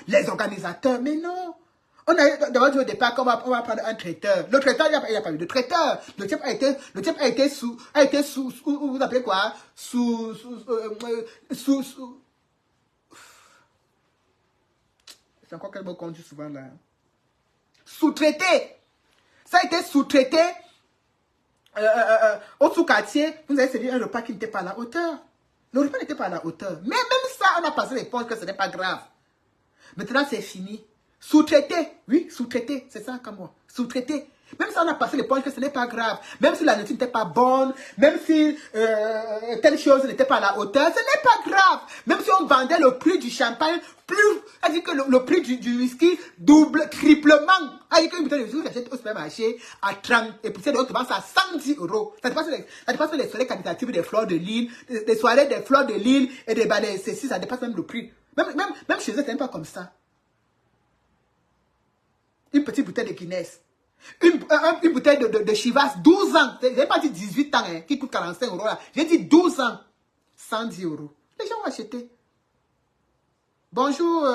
les organisateurs. Mais non. On a d'abord dit au départ qu'on va prendre un traiteur. Le traiteur, il n'y a pas eu de traiteur. Le type a été sous, vous appelez quoi? Sous. C'est encore quel mot qu'on dit souvent là? Sous-traité. Ça a été sous-traité au sous-quartier. Vous avez servi un repas qui n'était pas à la hauteur. Le repas n'était pas à la hauteur. Mais même ça, on a passé les points que ce n'est pas grave. Maintenant, c'est fini. Sous-traité. Oui, sous-traité. C'est ça comme moi. Sous-traité. Même si on a passé les points que ce n'est pas grave. Même si la nourriture n'était pas bonne. Même si telle chose n'était pas à la hauteur. Ce n'est pas grave. Même si on vendait le prix du champagne plus. C'est-à-dire que le prix du whisky double, triplement. C'est-à-dire qu'une bouteille de whisky que j'achète au supermarché à 30. Et puis c'est donc commence à 110 €. Ça dépasse les soirées qualitatives des fleurs de Lille. Des soirées des fleurs de Lille et des balais. Ceci, ça dépasse même le prix. Même chez eux, c'est même pas comme ça. Une petite bouteille de Guinness. Une bouteille de Chivas, 12 ans. Je n'ai pas dit 18 ans, hein, qui coûte 45 € là. J'ai dit 12 ans. 110 €. Les gens vont acheter. Bonjour,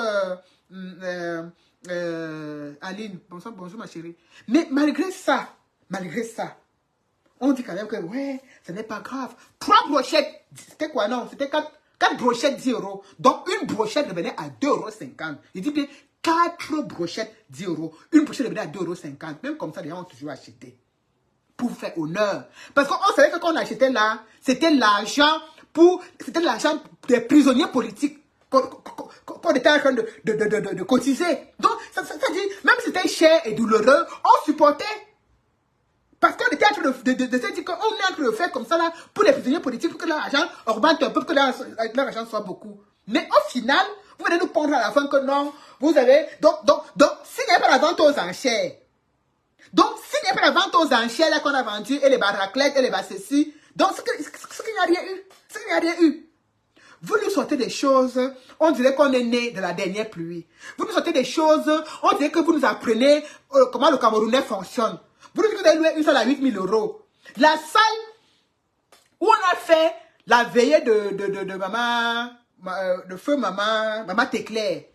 Aline. Bonjour, ma chérie. Mais malgré ça, on dit quand même que, ouais, ce n'est pas grave. 3 brochettes, c'était quoi, non? C'était 4 brochettes, 10 €. Donc, une brochette revenait à 2,50 €. Il dit bien, 4 brochettes, 10 €. Une brochette revenait à 2,50 €. Même comme ça, les gens ont toujours acheté. Pour faire honneur. Parce qu'on savait que quand on achetait là, c'était l'argent des prisonniers politiques qu'on était en train de cotiser. Donc, ça dit, même si c'était cher et douloureux, on supportait. Parce qu'on était en train de se dire qu'on est en train de faire comme ça là pour les prisonniers politiques, pour que l'argent augmente un peu, pour que leur argent soit beaucoup. Mais au final, vous venez nous pondre à la fin que non, vous avez... Donc s'il n'y a pas la vente aux enchères, là qu'on a vendu, et les barraclettes, et les bassessis, donc ce qu'il n'y a rien eu, Vous nous sortez des choses, on dirait qu'on est né de la dernière pluie. Vous nous sortez des choses, on dirait que vous nous apprenez comment le Camerounais fonctionne. Vous nous dites que vous avez loué une salle à 8 000 €. La salle où on a fait la veillée de maman, de feu maman Téclair,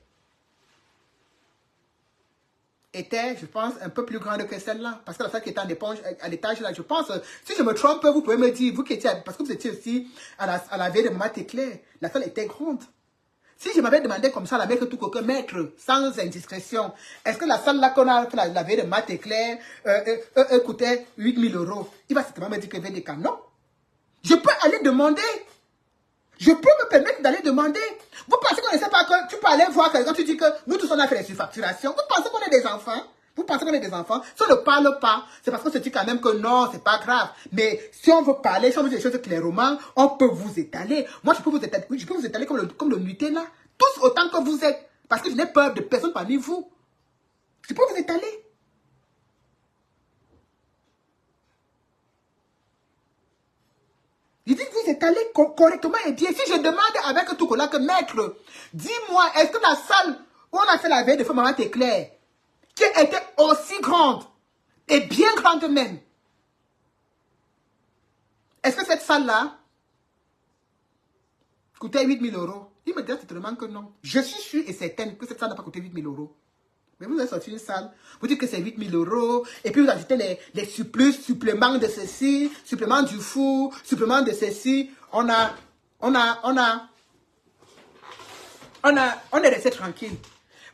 était, je pense, un peu plus grande que celle-là. Parce que la salle qui était en éponge, à l'étage, là, je pense, si je me trompe, vous pouvez me dire, vous qui étiez, parce que vous étiez aussi à la veille de maman Téclair, la salle était grande. Si je m'avais demandé comme ça, la maître tout coquin, maître, sans indiscrétion, est-ce que la salle là qu'on a fait la veille de maman Téclair coûtait 8 000 €? Il va certainement me dire que VDK, non. Je peux aller demander. Je peux me permettre d'aller demander. Vous pensez qu'on ne sait pas que tu peux aller voir quelqu'un, tu dis que nous tous on a fait les surfacturations. Vous pensez qu'on est des enfants? Vous pensez qu'on est des enfants? Si on ne parle pas, c'est parce qu'on se dit quand même que non, c'est pas grave. Mais si on veut parler, si on veut dire des choses clairement, on peut vous étaler. Moi, je peux vous étaler comme le Nutella. Tous autant que vous êtes. Parce que je n'ai peur de personne parmi vous. Je peux vous étaler. Il dit que vous êtes allé correctement et bien. Si je demande avec tout cela que maître, dis-moi, est-ce que la salle où on a fait la veille de feu maman Téclair, qui était aussi grande, et bien grande même, est-ce que cette salle-là coûtait 8 000 €? Il me dit certainement que non. Je suis sûre et certaine que cette salle n'a pas coûté 8 000 €. Mais vous avez sorti une salle, vous dites que c'est 8 000 €, et puis vous ajoutez les suppléments de ceci, suppléments du four, suppléments de ceci. On est resté tranquille.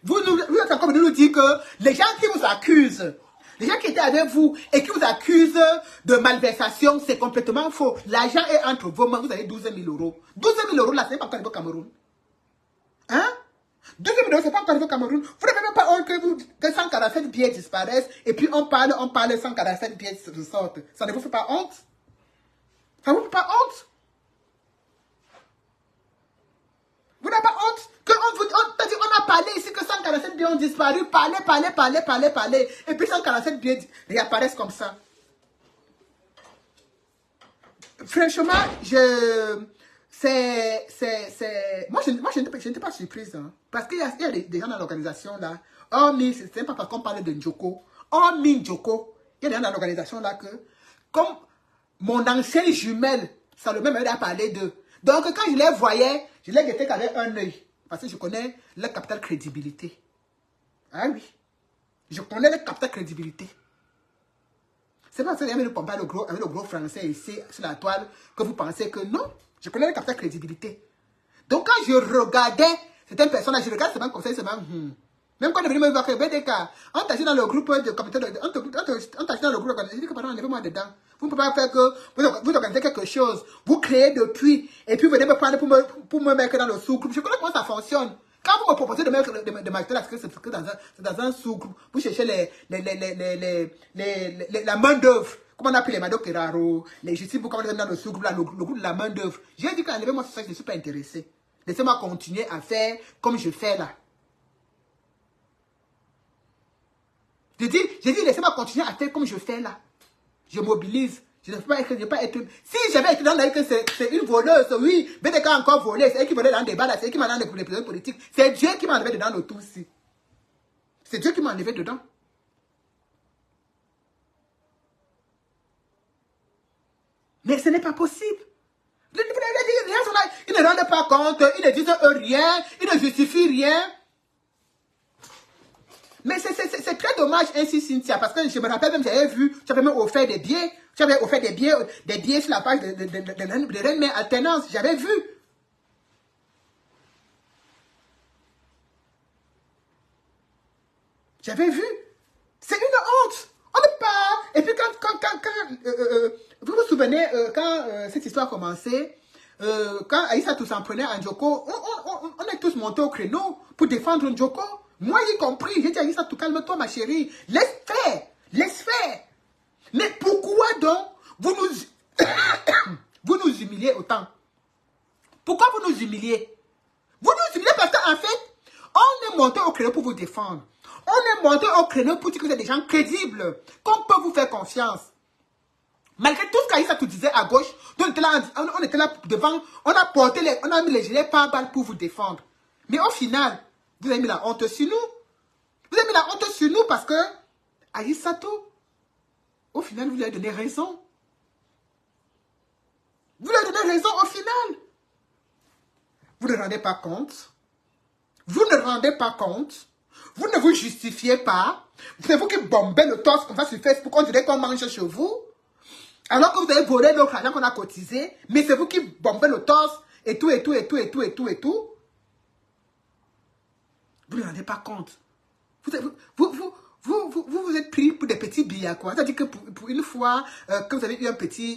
Vous êtes encore venu nous dire que les gens qui vous accusent, les gens qui étaient avec vous et qui vous accusent de malversation, c'est complètement faux. L'argent est entre vos mains, vous avez 12 000 €. 12 000 € là, ce n'est pas encore arrivé au Cameroun. Hein? 12 000 €, c'est pas encore arrivé au Cameroun. Vous n'avez même pas honte que 147 billets disparaissent et puis on parle, 147 billets sortent. Ça ne vous fait pas honte? Ça ne vous fait pas honte? Vous n'avez pas honte? On a parlé ici que 147 billets ont disparu. Parlez. Et puis 147 billets réapparaissent comme ça. Franchement, moi, je n'étais pas surprise. Hein, parce qu'il y a des gens dans l'organisation là. Hormis, c'est pas parce qu'on parle de Njoko. Hormis Njoko, il y a des gens dans l'organisation là que, comme mon ancienne jumelle, Salomé m'avait parlé d'eux. Donc, quand je les voyais, je les guettais qu'avec un œil. Parce que je connais le capital crédibilité. Ah oui. Je connais le capital crédibilité. C'est pas parce qu'il y avait le pompe avec le gros français ici sur la toile que vous pensez que non. Je connais le capital crédibilité. Donc quand je regardais certaines personnes-là, je regarde seulement comme ça, seulement même quand on est venu me voir que BDK, on t'a dit dans le groupe de comité, on t'a dit dans le groupe, je dis que pardon, enlevez-moi dedans. Vous ne pouvez pas faire que vous organisez quelque chose, vous créez depuis, et puis vous venez me prendre pour me mettre dans le sous-groupe. Je connais comment ça fonctionne. Quand vous me proposez de mettre dans un sous-groupe, vous cherchez la main-d'œuvre. Comment on appelle les Mado Keraro, les justices, comment on est dans le sous-groupe, le groupe de la main-d'œuvre. J'ai dit qu'enlevez-moi ça, je ne suis pas intéressé. Laissez-moi continuer à faire comme je fais là. J'ai dit, laissez-moi continuer à faire comme je fais là. Je mobilise. Je ne peux pas être... Si j'avais écrit dans la que c'est une voleuse, oui, BDK a encore volé, c'est elle qui volait dans des balles, c'est elle qui m'a donné les prisonniers politiques. C'est Dieu qui m'a enlevé dedans le tout aussi. C'est Dieu qui m'a enlevé dedans. Mais ce n'est pas possible. Ils ne rendent pas compte, ils ne disent rien, ils ne justifient rien. Mais c'est très dommage ainsi, Cynthia, parce que je me rappelle même, j'avais vu, j'avais même offert des billets, des billets sur la page de Reine Mère Alternance, j'avais vu. J'avais vu. C'est une honte. On ne pas. Et puis quand vous vous souvenez, quand cette histoire a commencé, quand Aïssa tous s'en prenait à Njoko, on est tous montés au créneau pour défendre Njoko. Moi y compris, j'ai dit à Aïssa, tout calme-toi ma chérie, laisse faire. Mais pourquoi donc vous nous, vous nous humiliez autant? Pourquoi vous nous humiliez? Vous nous humiliez parce qu'en fait, on est monté au créneau pour vous défendre. On est monté au créneau pour dire que vous êtes des gens crédibles, qu'on peut vous faire confiance. Malgré tout ce qu'Aïssa te disait à gauche, on était là devant, on a mis les gilets pare-balles pour vous défendre. Mais au final, vous avez mis la honte sur nous. Vous avez mis la honte sur nous parce que Aïssatou, au final, vous lui avez donné raison. Vous lui avez donné raison au final. Vous ne rendez pas compte. Vous ne rendez pas compte. Vous ne vous justifiez pas. C'est vous qui bombez le torse comme ça sur Facebook. On dirait qu'on mange chez vous. Alors que vous avez volé notre argent qu'on a cotisé. Mais c'est vous qui bombez le torse. Et tout, et tout, et tout, et tout, et tout, et tout. Vous ne rendez pas compte. Vous êtes pris pour des petits billets, quoi. C'est-à-dire que pour une fois que vous avez eu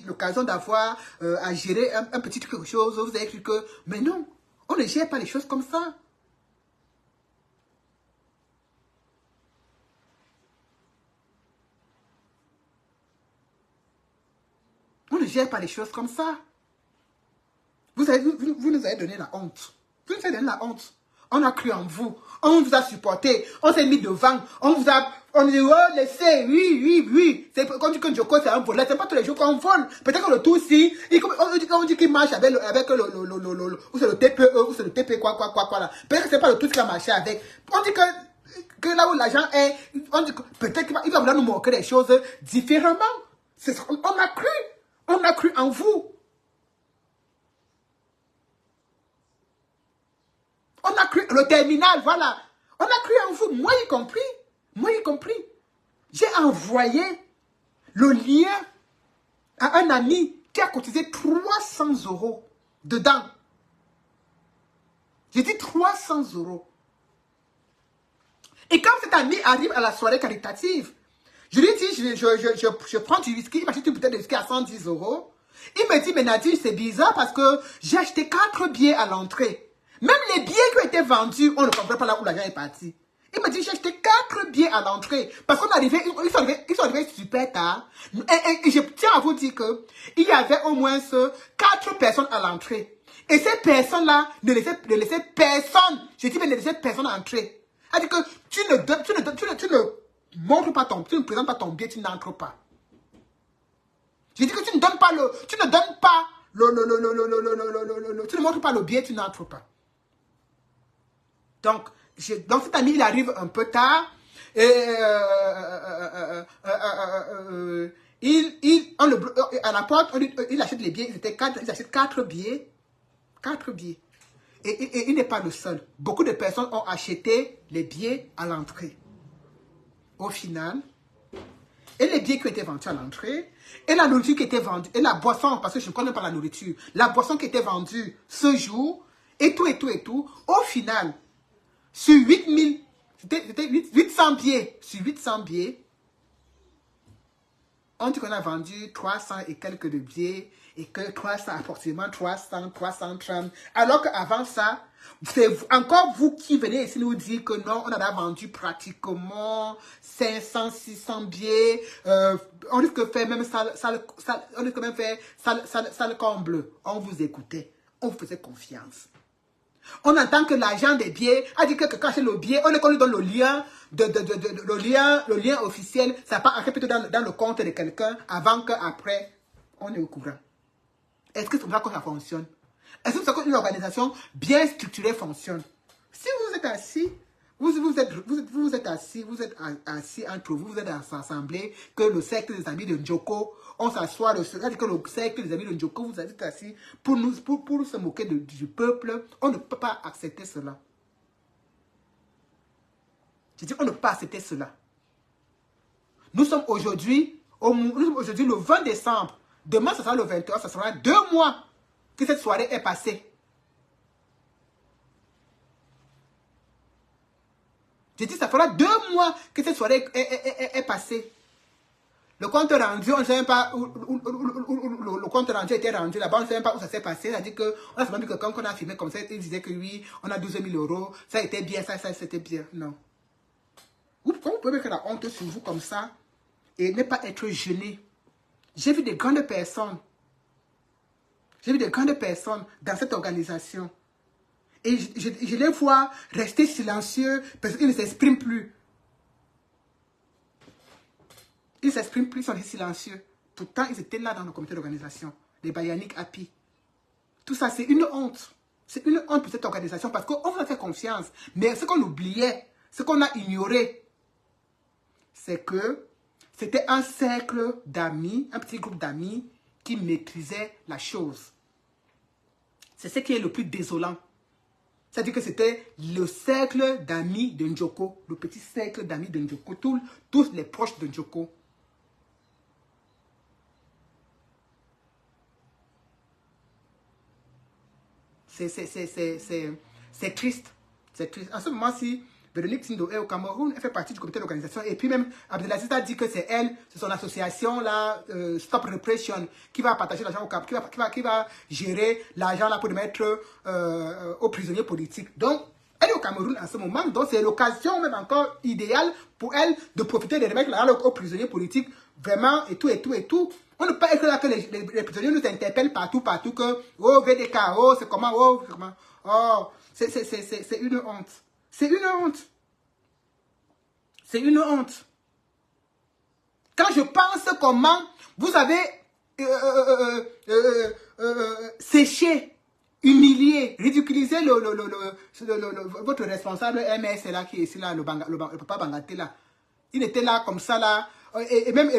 l'occasion d'avoir à gérer un petit quelque chose, vous avez cru que... Mais non, on ne gère pas les choses comme ça. On ne gère pas les choses comme ça. Vous nous avez donné la honte. Vous nous avez donné la honte. On a cru en vous. On vous a supporté. On s'est mis devant. On dit, oh, laissez, oui. C'est quand on dit que Njoko, c'est un voleur. C'est pas tous les jours qu'on vole. Peut-être que le tout, si, on dit qu'il marche avec ou c'est le TPE, ou c'est le TP, quoi, là. Peut-être que c'est pas le tout qu'il a marché avec. On dit que là où l'argent est, on dit que peut-être qu'il va vouloir nous montrer les choses différemment. On a cru en vous. On a cru, le terminal, voilà. On a cru en vous, moi y compris. J'ai envoyé le lien à un ami qui a cotisé 300 € dedans. J'ai dit 300 €. Et quand cet ami arrive à la soirée caritative, je lui dis, je prends du whisky, il m'achète une bouteille de whisky à 110 €. Il me dit, mais Nadine, c'est bizarre parce que j'ai acheté 4 billets à l'entrée. Même les billets qui ont été vendus, on ne comprend pas là où l'argent est parti. Il me dit, j'ai acheté 4 billets à l'entrée. Parce qu'on ils sont arrivés super tard. Et je tiens à vous dire que il y avait au moins 4 personnes à l'entrée. Et ces personnes-là ne laissaient personne. Je dis, mais ne laissaient personne entrer. C'est-à-dire que tu ne montres pas tu ne présentes pas ton billet, tu n'entres pas. Je dis que tu ne donnes pas tu ne montres pas le billet, tu n'entres pas. Donc, cet ami, il arrive un peu tard. Et à la porte, il achète les billets. Il achète 4 billets. 4 billets. Et il n'est pas le seul. Beaucoup de personnes ont acheté les billets à l'entrée. Au final, et les billets qui ont été vendus à l'entrée, et la nourriture qui était vendue, et la boisson, parce que je ne connais pas la nourriture, la boisson qui était vendue ce jour, et tout, au final, sur 8000, c'était 800 billets, sur 800 billets, on dit qu'on a vendu 300 et quelques de billets, et que 300, approximativement 330, alors qu'avant ça, c'est encore vous qui venez ici nous dire que non, on en a vendu pratiquement 500, 600 billets, on risque de faire même salle comble. On vous écoutait, on vous faisait confiance. On entend que l'agent des billets a dit que quand c'est le billet, on lui donne le lien, le lien officiel, ça part après plutôt dans le compte de quelqu'un avant qu'après, on est au courant. Est-ce que c'est comme ça que ça fonctionne? Est-ce que c'est comme une organisation bien structurée fonctionne? Si vous êtes assis, vous êtes assis entre vous, vous êtes assemblés, que le cercle des amis de Njoko, on s'assoit, c'est-à-dire que le cercle des amis de Njoko, vous êtes assis pour se moquer du peuple, on ne peut pas accepter cela. Je dis, on ne peut pas accepter cela. Nous sommes aujourd'hui le 20 décembre. Demain, ce sera le 21, ça sera 2 mois que cette soirée est passée. J'ai dit, ça fera 2 mois que cette soirée est passée. Le compte rendu, on ne sait même pas où le compte rendu a été rendu. Là-bas, on ne sait même pas où ça s'est passé. C'est-à-dire qu'on a seulement vu que quand on a filmé comme ça, il disait que oui, on a 12 000 €. Ça a été bien, ça c'était bien. Non. Comment vous pouvez mettre la honte sur vous comme ça? et ne pas être gêné. J'ai vu des grandes personnes. J'ai vu des grandes personnes dans cette organisation. Et je les vois rester silencieux parce qu'ils ne s'expriment plus. Ils ne s'expriment plus, ils sont silencieux. Pourtant, ils étaient là dans le comité d'organisation. Les Bayanik Happy. Tout ça, c'est une honte. C'est une honte pour cette organisation parce qu'on vous a fait confiance. Mais ce qu'on oubliait, ce qu'on a ignoré, c'est que c'était un cercle d'amis, un petit groupe d'amis qui maîtrisait la chose. C'est ce qui est le plus désolant. C'est-à-dire que c'était le cercle d'amis de Njoko, le petit cercle d'amis de Njoko, tous les proches de Njoko. C'est triste. C'est triste. En ce moment-ci, Véronique Sindo est au Cameroun, elle fait partie du comité d'organisation. Et puis même, Abdelaziz a dit que c'est elle, c'est son association, là, Stop Repression, qui va partager l'argent au Cap, qui va gérer l'argent là pour le mettre aux prisonniers politiques. Donc, elle est au Cameroun en ce moment. Donc, c'est l'occasion même encore idéale pour elle de profiter de remettre l'argent aux prisonniers politiques. Vraiment, et tout, et tout, et tout. On ne peut pas être là que les prisonniers nous interpellent partout, que, oh, VDK, oh, c'est comment, oh, c'est comment. Oh, c'est une honte. C'est une honte. C'est une honte. Quand je pense comment vous avez séché, humilié, ridiculisé votre responsable MS là, qui est ici, là, le papa Bangaté là. Il était là comme ça là. Et même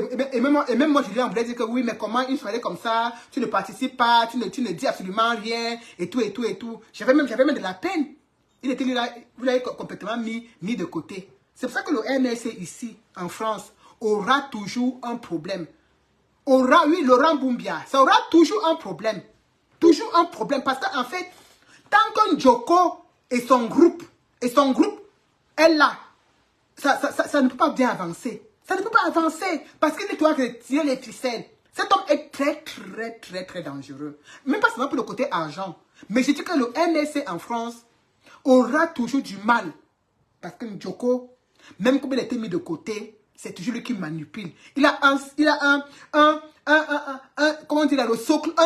moi, je lui ai dit que oui, mais comment il fallait comme ça, tu ne participes pas, tu ne dis absolument rien, et tout, et tout, et tout. J'avais même de la peine. Il était là, vous l'avez complètement mis de côté. C'est pour ça que le MLC ici, en France, aura toujours un problème. Oui, Laurent Boumbia, ça aura toujours un problème. Toujours un problème, parce qu'en fait, tant que Njoko et son groupe est là, ça ne peut pas bien avancer. Ça ne peut pas avancer parce qu'il doit retirer les ficelles. Cet homme est très dangereux. Même pas seulement pour le côté argent. Mais je dis que le MLC en France aura toujours du mal. Parce que Njoko, même comme il a été mis de côté, c'est toujours lui qui manipule. Il a comment dire, un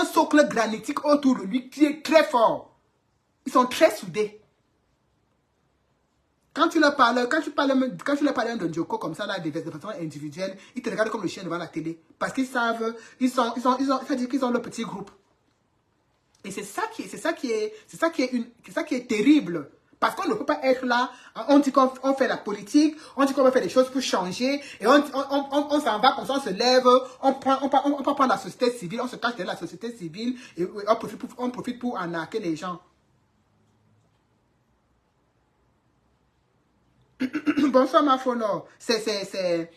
socle granitique autour de lui qui est très fort. Ils sont très soudés. Quand tu leur parles de Njoko comme ça, là, des personnes individuelles, ils te regardent comme le chien devant la télé. Parce qu'ils savent, c'est-à-dire qu'ils ont leur petit groupe. Et c'est ça qui est terrible. Parce qu'on ne peut pas être là, on dit qu'on fait la politique, on dit qu'on va faire des choses pour changer, et on s'en va, comme ça on se lève, on prend la société civile, on se cache derrière la société civile, et on profite pour arnaquer les gens. Bonsoir ma Fono. C'est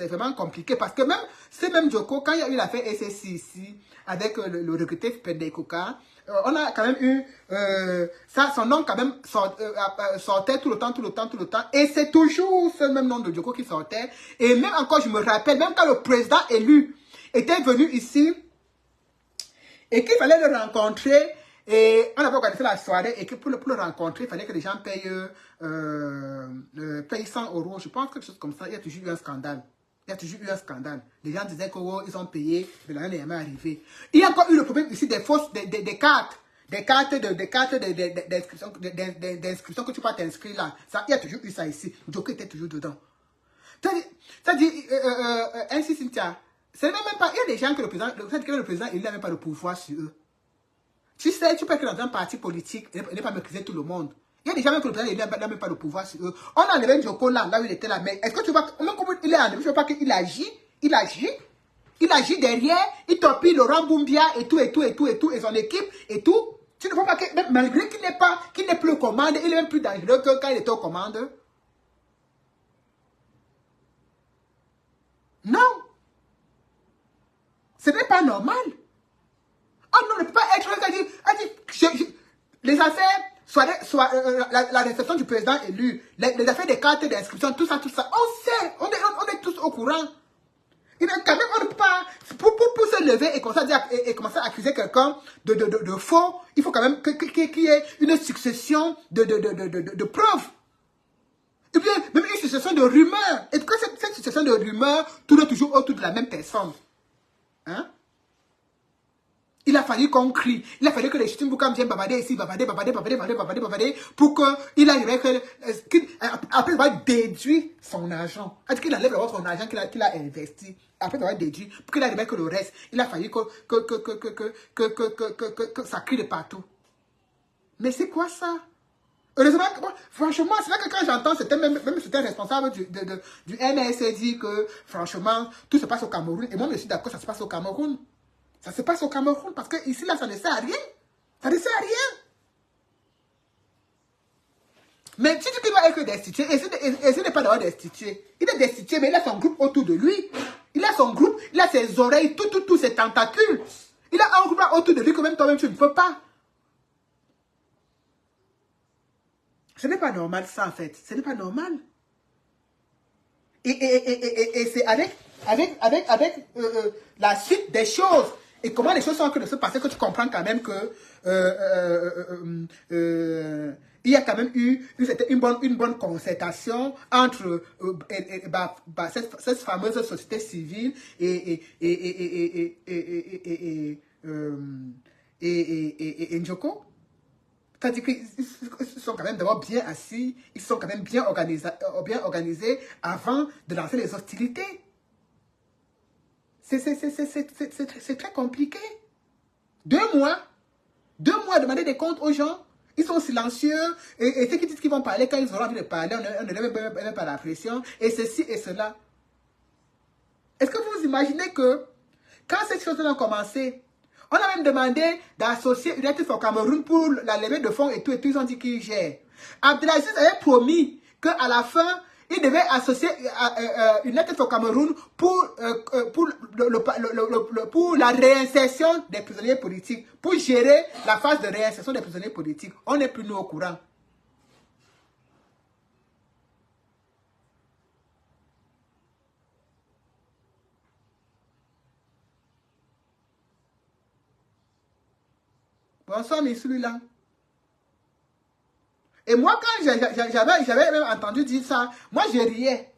vraiment compliqué parce que même Njoko, quand il y a eu l'affaire SSC ici, avec le recruté Pendekoka, on a quand même eu son nom quand même sortait tout le temps, et c'est toujours ce même nom de Njoko qui sortait. Et même encore, je me rappelle, même quand le président élu était venu ici et qu'il fallait le rencontrer. Et on avait organisé la soirée et que pour le rencontrer, il fallait que les gens payent 100 €. Je pense quelque chose comme ça. Il y a toujours eu un scandale. Les gens disaient qu'ils ont payé, mais l'argent n'est jamais arrivé. Il y a encore eu le problème ici des cartes. Des cartes d'inscription que tu peux t'inscrire là. Ça, il y a toujours eu ça ici. Njoko était toujours dedans. Ça dit, ainsi Cynthia, c'est même pas, il y a des gens que le président, il n'a même pas le pouvoir sur eux. Tu sais, tu peux être dans un parti politique et ne pas maîtriser tout le monde. Il y a des gens que le président n'a même pas le pouvoir sur eux. On a enlevé Njoko là où il était là. Mais est-ce que tu vois, même comme il est enlevé, tu ne vois pas qu'il agit derrière, il torpille Laurent Boumbia et tout, et son équipe et tout. Tu ne vois pas que, malgré qu'il n'est plus aux commandes, il est même plus dangereux que quand il était aux commandes. Non. Ce n'est pas normal. Oh non, ne peut pas être... les affaires, la réception du président élu, les affaires des cartes d'inscription, tout ça, on sait, on est tous au courant. Quand même, on ne peut pas... Pour se lever et commencer à accuser quelqu'un de faux, il faut quand même qu'il y ait une succession de preuves. Et bien, même une succession de rumeurs. Et que cette succession de rumeurs tourne toujours autour de la même personne. Hein? Il a fallu qu'on crie. Il a fallu que les Chitimboukam viennent bavarder ici, bavarder, pour qu'il arrive après avoir déduit son argent. Qu'il enlève d'abord son argent qu'il a investi. Après avoir déduit, pour qu'il arrive que le reste, il a fallu que ça crie de partout. Mais c'est quoi ça? Heureusement, franchement, c'est là que quand j'entends même certains responsables du MSC dire que, franchement, tout se passe au Cameroun. Et moi, je suis d'accord, ça se passe au Cameroun. Ça se passe au Cameroun parce que ici, là, ça ne sert à rien. Ça ne sert à rien. Mais si tu dis qu'il va être destitué, et ce n'est pas d'avoir destitué. Il est destitué, mais il a son groupe autour de lui. Il a son groupe, il a ses oreilles, tous ses tentacules. Il a un groupe là autour de lui que même toi-même tu ne peux pas. Ce n'est pas normal ça en fait. Ce n'est pas normal. Et c'est avec la suite des choses et comment les choses sont en train de se passer que tu comprends quand même que il y a quand même eu une bonne concertation entre cette fameuse société civile et Njoko. C'est-à-dire qu'ils sont quand même d'abord bien assis, ils sont quand même bien organisés avant de lancer les hostilités. C'est très compliqué. 2 mois, demander des comptes aux gens, ils sont silencieux, et ceux qui disent qu'ils vont parler, quand ils auront envie de parler, on ne leur met même pas la pression, et ceci et cela. Est-ce que vous imaginez que, quand ces choses-là ont commencé, on a même demandé d'associer United for Cameroun pour la levée de fonds et tout, ils ont dit qu'ils gèrent. Abdelaziz avait promis qu'à la fin, il devait associer United for Cameroun pour la réinsertion des prisonniers politiques, pour gérer la phase de réinsertion des prisonniers politiques. On n'est plus nous au courant. Bonsoir, mais celui-là. Et moi, quand j'avais même entendu dire ça, moi, je riais.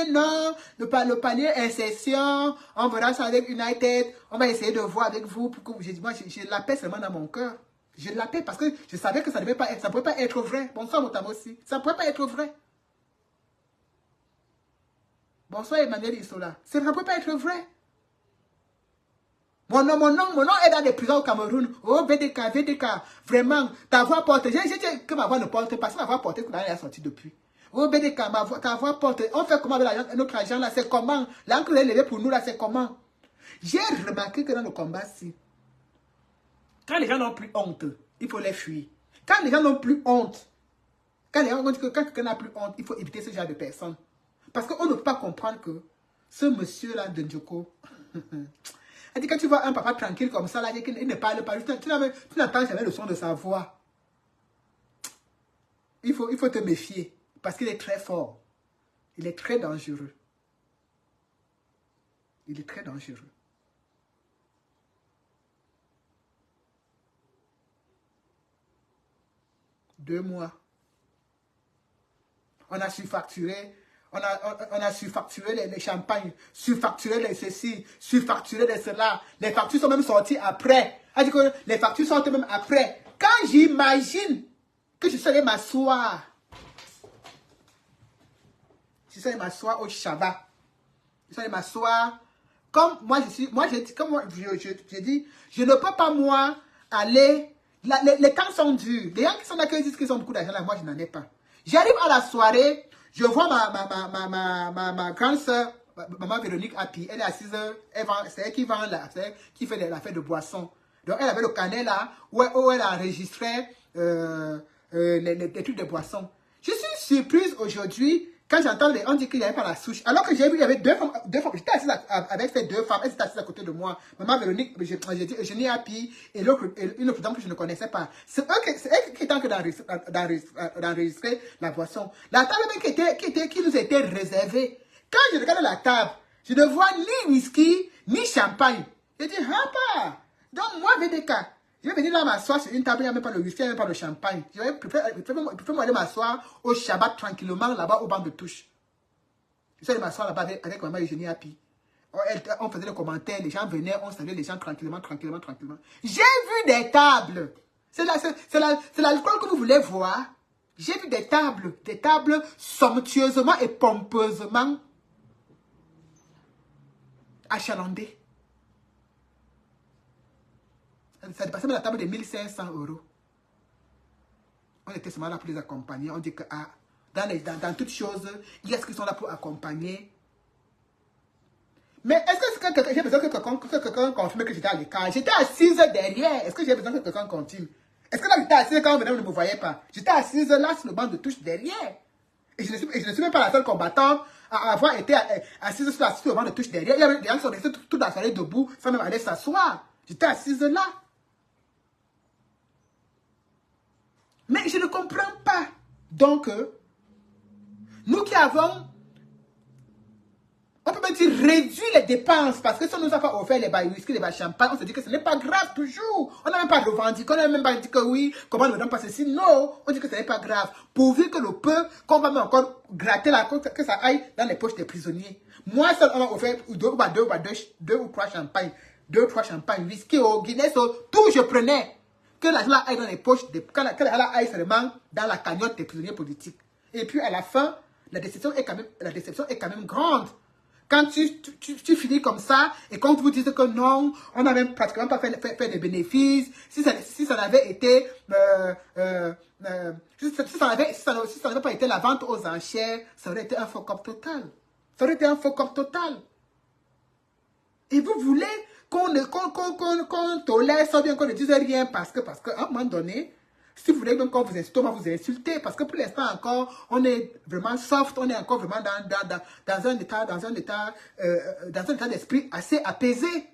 Non, le panier insertion, on verra ça avec United, on va essayer de voir avec vous. Pour que, moi, j'ai la paix seulement dans mon cœur. J'ai la paix parce que je savais que ça ne pouvait pas être vrai. Bonsoir, Motamo aussi. Ça ne pouvait pas être vrai. Bonsoir, Emmanuel Isola. Ça ne pouvait pas être vrai. Mon nom est dans des prisons au Cameroun. Oh, VDK, vraiment, ta voix porte. J'ai dit que ma voix ne porte pas. Si ma voix porte, que elle est sortie depuis. Oh, VDK, ta voix porte. On fait comment avec notre agent là? C'est comment? L'encre est levée pour nous là, c'est comment? J'ai remarqué que dans le combat-ci, quand les gens n'ont plus honte, il faut les fuir. Quand les gens n'ont plus honte, quand quelqu'un n'a plus honte, il faut éviter ce genre de personnes. Parce qu'on ne peut pas comprendre que ce monsieur-là de Njoko, elle dit, quand tu vois un papa tranquille comme ça, là, il ne parle pas, tu n'entends jamais le son de sa voix. Il faut te méfier, parce qu'il est très fort. Il est très dangereux. Il est très dangereux. Deux mois. On a surfacturé. On a surfacturé les champagnes, surfacturé les ceci, surfacturé les cela. Les factures sont même sorties après. Elle dit que les factures sortent même après. Quand j'imagine que je serais m'asseoir, au Shabbat, je serais m'asseoir, comme moi je dis, je ne peux pas moi aller, les temps sont durs. Les gens qui sont là qui disent qu'ils ont beaucoup d'argent là, moi je n'en ai pas. J'arrive à la soirée, je vois ma grande soeur, maman Véronique Api, elle est assise, c'est elle qui vend là, c'est elle qui fait la fête de boissons. Donc elle avait le carnet là, où elle enregistrait les trucs de boissons. Je suis surprise aujourd'hui, quand j'entends on dit qu'il n'y avait pas la souche. Alors que j'ai vu, il y avait deux femmes, j'étais assise avec ces 2 femmes, elles étaient assises à côté de moi. Maman Véronique, j'ai dit Eugénie Api, et une autre dame que je ne connaissais pas. C'est elle qui est en train d'enregistrer la boisson. La table qui nous était réservée. Quand je regarde la table, je ne vois ni whisky, ni champagne. Je dis, ah pas. Donc moi, VDK, Je vais venir là m'asseoir sur une table, il n'y a même pas de whisky, il n'y a même pas de champagne. Je préfère aller m'asseoir au Shabbat tranquillement là-bas au banc de touche. Je suis allé m'asseoir là-bas avec maman Eugénie Happy. On faisait les commentaires, les gens venaient, on saluait les gens tranquillement. J'ai vu des tables. C'est l'alcool que vous voulez voir. J'ai vu des tables somptueusement et pompeusement achalandées. Ça dépassait même la table de 1500 €. On était seulement là pour les accompagner. On dit que dans toutes choses, il y a ceux qui sont là pour accompagner. Mais est-ce que j'ai besoin que quelqu'un confirme que j'étais à l'écart? J'étais assise derrière. Est-ce que j'ai besoin que quelqu'un continue? Est-ce que là, j'étais assise quand vous ne me voyez pas? J'étais assise là sur le banc de touche derrière. Et je ne suis même pas la seule combattante à avoir été assise sur le banc de touche derrière. Il y avait des gens qui sont restés toute la soirée debout sans même aller s'asseoir. J'étais assise là. Mais je ne comprends pas. Donc, nous qui avons, on peut même dire réduire les dépenses, parce que si on nous a pas offert les bails whisky, les bails champagne, on se dit que ce n'est pas grave toujours. On n'a même pas revendiqué, on n'a même pas dit que oui, comment ne me donne pas ceci. Non, on dit que ce n'est pas grave. Pourvu que le peu, qu'on va même encore gratter la côte, que ça aille dans les poches des prisonniers. Moi seul, on m'a offert deux ou trois champagnes, whisky au Guinness, tout je prenais. Que l'argent aille dans les poches, que l'argent aille seulement dans la cagnotte des prisonniers politiques. Et puis à la fin, la déception est quand même grande. Quand tu finis comme ça, et quand vous dites que non, on n'a même pratiquement pas fait des bénéfices, si ça n'avait été, si ça n'avait pas été la vente aux enchères, ça aurait été un fuck-up total. Ça aurait été un fuck-up total. Et vous voulez qu'on tolère ça, bien qu'on ne dise rien, parce que à un moment donné, si vous voulez donc qu'on vous insulte, on va vous insulter, parce que pour l'instant encore, on est vraiment soft, on est encore vraiment dans un état d'esprit assez apaisé.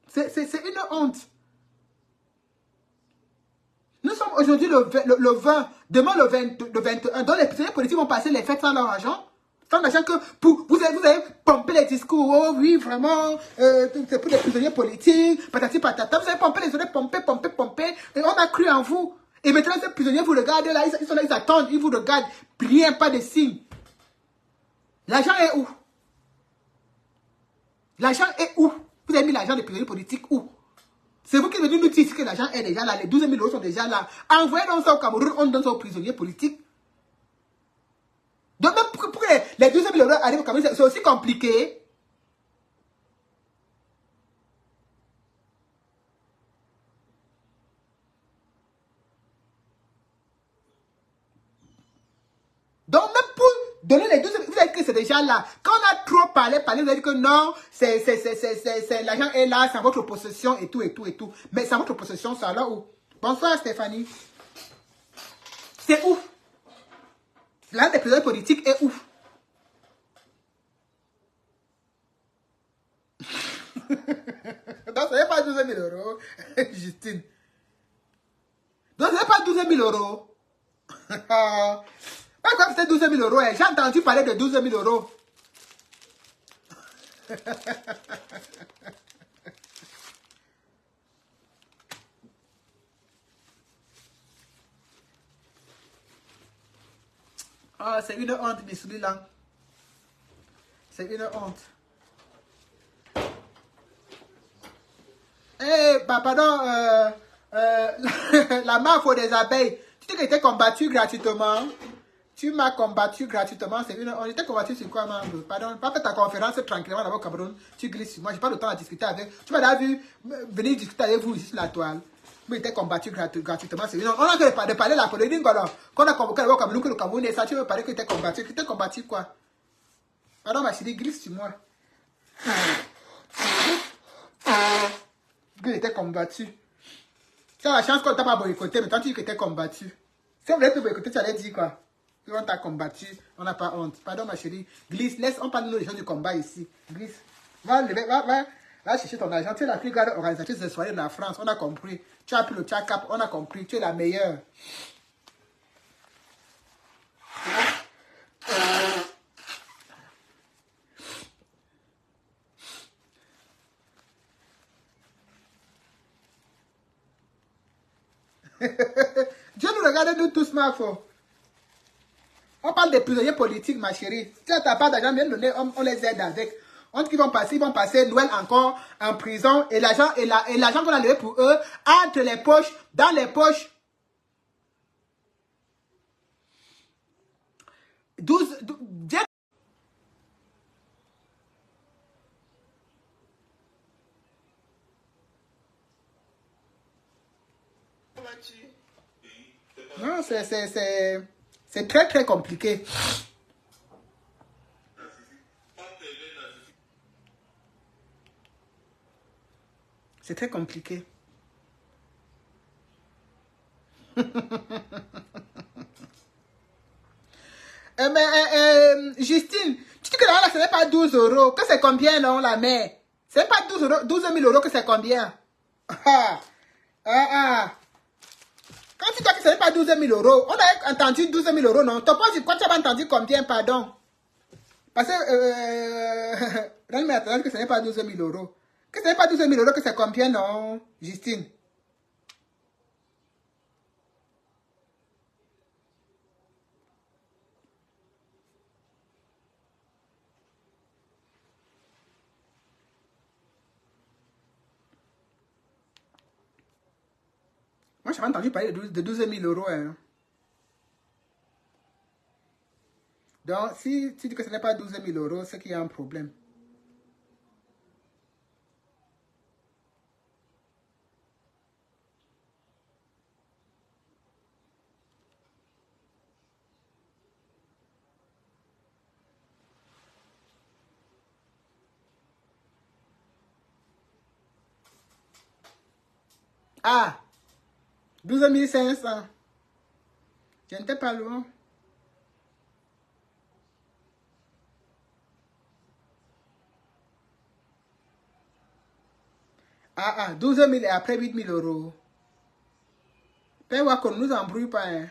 C'est une honte. Nous sommes aujourd'hui le 20, demain le 21, donc les prisonniers politiques vont passer les fêtes sans leur argent. Sans l'argent que vous avez pompé les discours, oh oui, vraiment, c'est pour les prisonniers politiques, patati patata. Vous avez pompé les oreilles, pompé, et on a cru en vous. Et maintenant, ces prisonniers vous regardent là, ils sont là, ils attendent, ils vous regardent, rien, pas de signe. L'argent est où? L'argent est où? Vous avez mis l'argent des prisonniers politiques où? C'est vous qui venez nous dire que l'argent est déjà là, les 12 000 € sont déjà là. Envoyez donc ça au Cameroun, on donne ça aux prisonniers politiques. Donc même pour que les 12 000 € arrivent au Cameroun, c'est aussi compliqué. Donc même pour donner les 12 000 €, vous avez dit que c'est déjà là. Quand on a trop parlé, vous avez dit que non, l'argent est là, c'est à votre possession et tout. Mais c'est à votre possession, ça là où? Bonsoir Stéphanie. C'est où? L'un des prisonniers politiques est où? Donc ce n'est pas 12 000 €, Justine. Donc ce n'est pas 12 000 €. Pourquoi c'était 12 000 €? J'ai entendu parler de 12 000 €. Ah, c'est une honte, Missouli là. C'est une honte. Eh, pardon, la marque des abeilles. Tu dis que tu étais combattu gratuitement. Tu m'as combattu gratuitement. C'est une honte. J'étais combattu sur quoi, maman? Pardon, pas fait ta conférence tranquillement là-bas au Cameroun. Tu glisses sur moi. J'ai pas le temps à discuter avec. Tu m'as déjà vu venir discuter avec vous ici sur la toile. Mais j'étais combattu gratuitement. C'est une honte. On a de parler la politique, qu'on a convoqué au Cameroun, que le Cameroun est ça. Tu veux parler que tu étais combattu. Tu étais combattu quoi? Pardon, ma chérie, glisse sur moi. Que j'étais combattu. Tu as la chance qu'on t'a pas boycotté, mais toi tu dis que t'es combattu. Si on voulait te boycotter, tu allais dire quoi? On t'a combattu, on n'a pas honte. Pardon ma chérie, glisse, laisse, on parle de gens du combat ici. Glisse. Va chercher ton argent. Tu es la plus grande organisatrice de soirée de la France, on a compris. Tu as pris le check-up, on a compris. Tu es la meilleure. Calme-nous tous, ma faux. On parle des prisonniers politiques, ma chérie. Si tu n'as pas d'argent, bien donné, on les aide avec. Ils vont passer Noël encore en prison. Et l'argent qu'on a levé pour eux, entre les poches, dans les poches. 12 non, c'est très, très compliqué. C'est très compliqué. Justine, tu dis que là, ce n'est pas 12 euros. Que c'est combien, non, la mère? Ce n'est pas 12 000 euros que c'est combien? Quand tu dis que ce n'est pas 12 000 euros, on a entendu 12 000 euros, non? Toi, quoi, tu as entendu combien, pardon? Parce que, Renne attends que ce n'est pas 12 000 euros. Que ce n'est pas 12 000 euros, que c'est combien, non, Justine? Moi, j'avais entendu parler de 12 000 euros. Hein. Donc, si tu dis que ce n'est pas 12 000 euros, c'est qu'il y a un problème. Ah, 12 500. Je n'étais pas loin. Ah, 12 000 et après 8 000 euros. Père Wako, ne nous embrouille pas. Hein.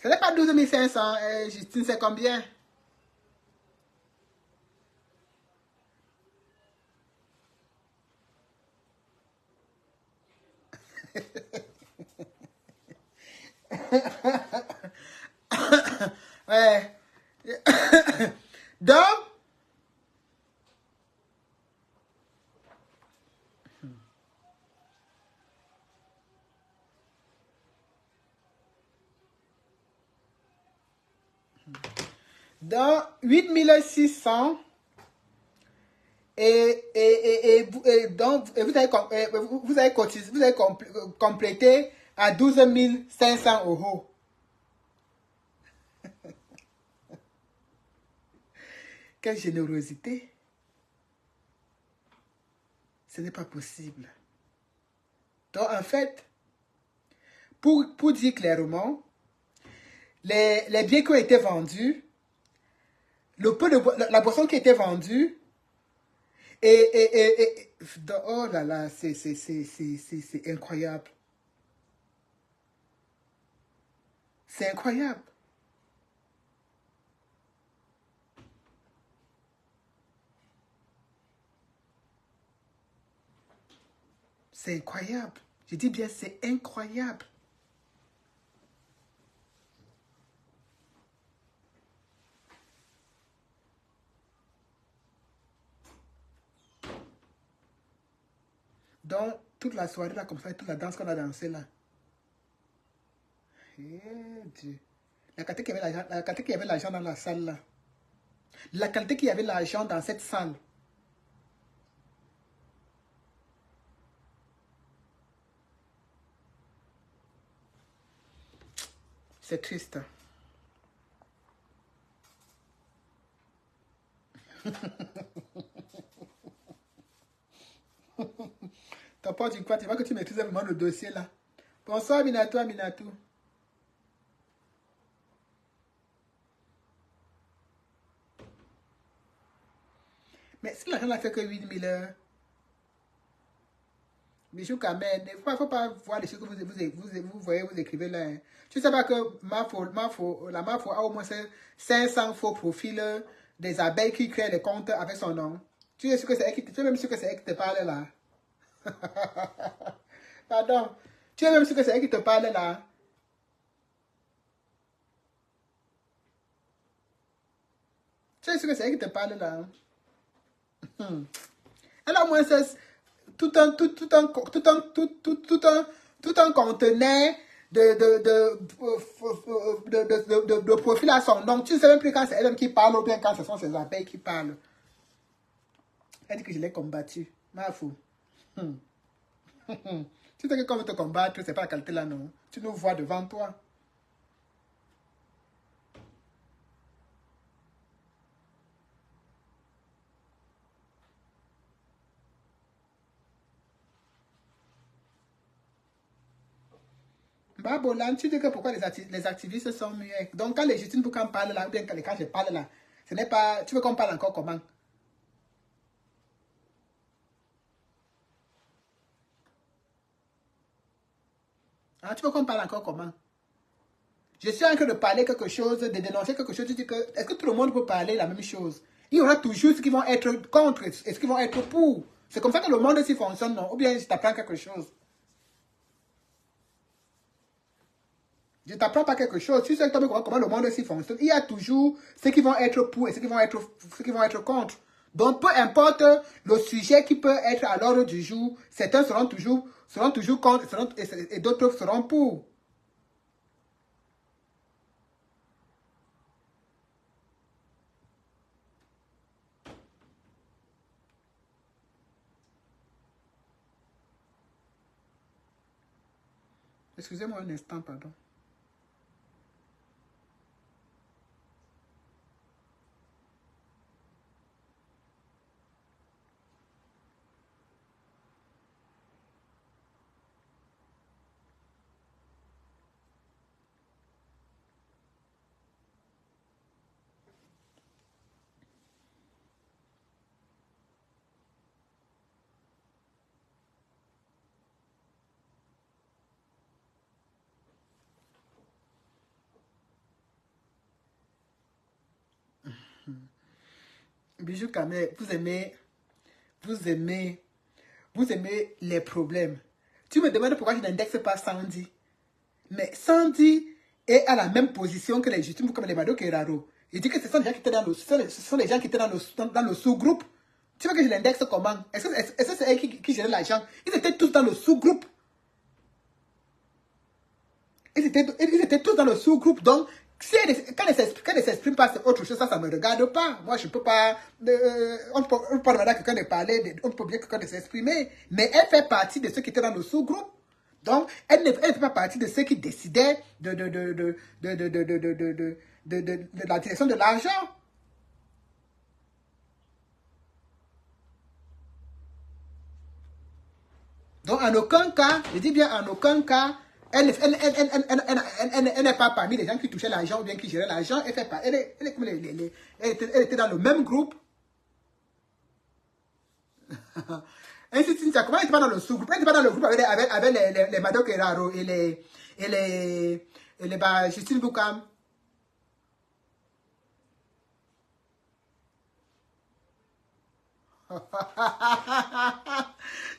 Ce n'est pas 12 500, Justine, c'est combien? Ouais. Donc, dans 8 600 donc vous avez cotisé, vous avez complété à 12 500 euros. Quelle générosité. Ce n'est pas possible. Donc, en fait, pour dire clairement, les biens qui ont été vendus, le peu de la boisson qui a été vendue, oh là là, c'est incroyable. C'est incroyable. C'est incroyable. Je dis bien, c'est incroyable. Donc, toute la soirée, là, comme ça, toute la danse qu'on a dansée, là. Eh, Dieu. La qualité qu'il y avait l'argent dans la salle, là. La qualité qu'il y avait l'argent dans cette salle. C'est triste. T'as pas dit quoi? Tu vois que tu maîtrises vraiment le dossier là. Bonsoir Minatou, Aminatou. Mais si l'argent n'a fait que 8 000 heures, Bijou Kamen, il ne faut pas voir les choses que vous voyez, vous écrivez là. Tu ne sais pas que la Mafo a au moins 500 faux profils des abeilles qui créent des comptes avec son nom. Tu es sûr que c'est elle qui, tu es même sûr que c'est elle qui te parle là. Pardon. Tu es même sûr que c'est elle qui te parle là. Tu es sûr que c'est elle qui te parle là. Alors moi c'est tout un conteneur de profil à son nom. Tu ne sais même plus quand c'est elle qui parle ou bien quand ce sont ses abeilles qui parlent. Elle dit que je l'ai combattu. Ma fou. Tu sais que quand on veut te combattre, c'est pas la qualité là, non. Tu nous vois devant toi. Babolan, tu dis que pourquoi les activistes sont mieux. Donc quand les Justine Boucan parlent là, ou bien quand je parle là, ce n'est pas... Tu veux qu'on parle encore comment? Ah, tu veux qu'on parle encore comment? Je suis en train de parler quelque chose, de dénoncer quelque chose. Tu dis que, est-ce que tout le monde peut parler la même chose? Il y aura toujours ceux qui vont être contre et ceux qui vont être pour. C'est comme ça que le monde aussi fonctionne, non? Ou bien je t'apprends quelque chose. Je ne t'apprends pas quelque chose. Tu sais comment le monde aussi fonctionne. Il y a toujours ceux qui vont être pour et ceux qui vont être contre. Donc, peu importe le sujet qui peut être à l'ordre du jour, certains seront toujours contre et d'autres seront pour. Excusez-moi un instant, pardon. Bijou Kamel, vous aimez les problèmes. Tu me demandes pourquoi je n'indexe pas Sandy. Mais Sandy est à la même position que les Justine comme les Mado Keraro. Il dit que ce sont les gens qui étaient dans le sous-groupe. Tu veux que je l'indexe comment? Est-ce que c'est elle qui gérait l'argent? Ils étaient tous dans le sous-groupe. Ils étaient tous dans le sous-groupe. Donc, quand elle s'exprime pas, c'est autre chose. Ça ne me regarde pas. Moi, je ne peux pas... on peut pas demander à quelqu'un de parler. On peut bien quelqu'un de s'exprimer. Mais elle fait partie de ceux qui étaient dans le sous-groupe. Donc, elle ne fait pas partie de ceux qui décidaient de la direction de l'argent. Donc, en aucun cas, je dis bien en aucun cas, elle n'est pas parmi les gens qui touchaient l'argent ou bien qui géraient l'argent. Elle était dans le même groupe. Ainsi, comment elle n'était pas dans le sous-groupe? Elle n'était pas dans le groupe avec les Mado Keraro et les Justine Boukam.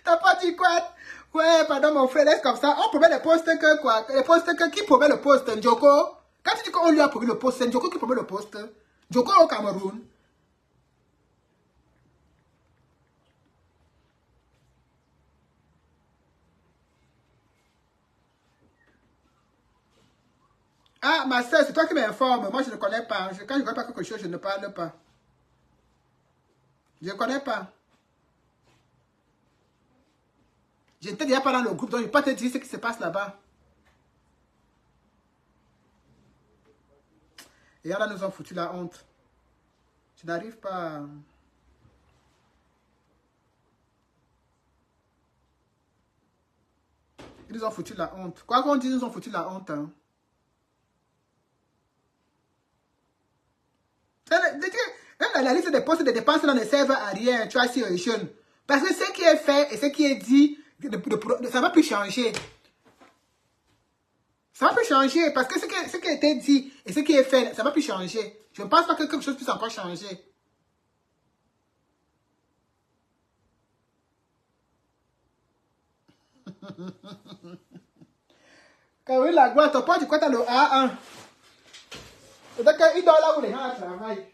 T'as pas dit quoi? Ouais, pardon mon frère, laisse comme ça. On promet les postes que quoi? Les postes que qui promet le poste? Njoko? Quand tu dis qu'on lui a promis le poste, c'est Njoko qui promet le poste. Njoko au Cameroun. Ah, ma soeur, c'est toi qui m'informe. Moi, je ne connais pas. Quand je ne connais pas quelque chose, je ne parle pas. Je ne connais pas. Je n'étais déjà pas dans le groupe, donc je ne peux pas te dire ce qui se passe là-bas. Et là, nous ont foutu la honte. Tu n'arrives pas à... Ils nous ont foutu la honte. Quoi qu'on dise, ils nous ont foutu la honte. Hein. Même la liste des postes de dépenses ne servent à rien. Tu as si jeune. Parce que ce qui est fait et ce qui est dit, ça ne va plus changer. Ça va plus changer. Parce que ce qui a été dit et ce qui est fait, ça ne va plus changer. Je ne pense pas que quelque chose puisse encore changer. Caroline Lagloire, ton pote, tu crois que tu as le A1? Peut-être qu'il dort là où les gens travaillent.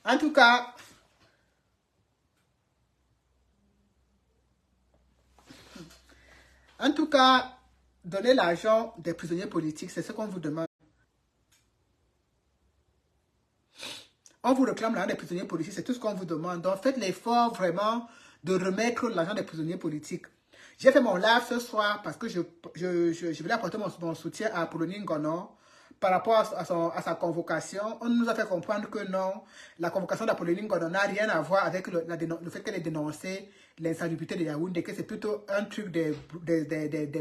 En tout cas, donner l'argent des prisonniers politiques, c'est ce qu'on vous demande. On vous réclame l'argent des prisonniers politiques, c'est tout ce qu'on vous demande. Donc, faites l'effort vraiment de remettre l'argent des prisonniers politiques. J'ai fait mon live ce soir parce que je voulais apporter mon soutien à Apollonie Ngono par rapport à sa convocation. On nous a fait comprendre que non, la convocation d'Apollonie Ngono n'a rien à voir avec le fait qu'elle ait dénoncé l'insalubrité de Yaoundé, que c'est plutôt un truc des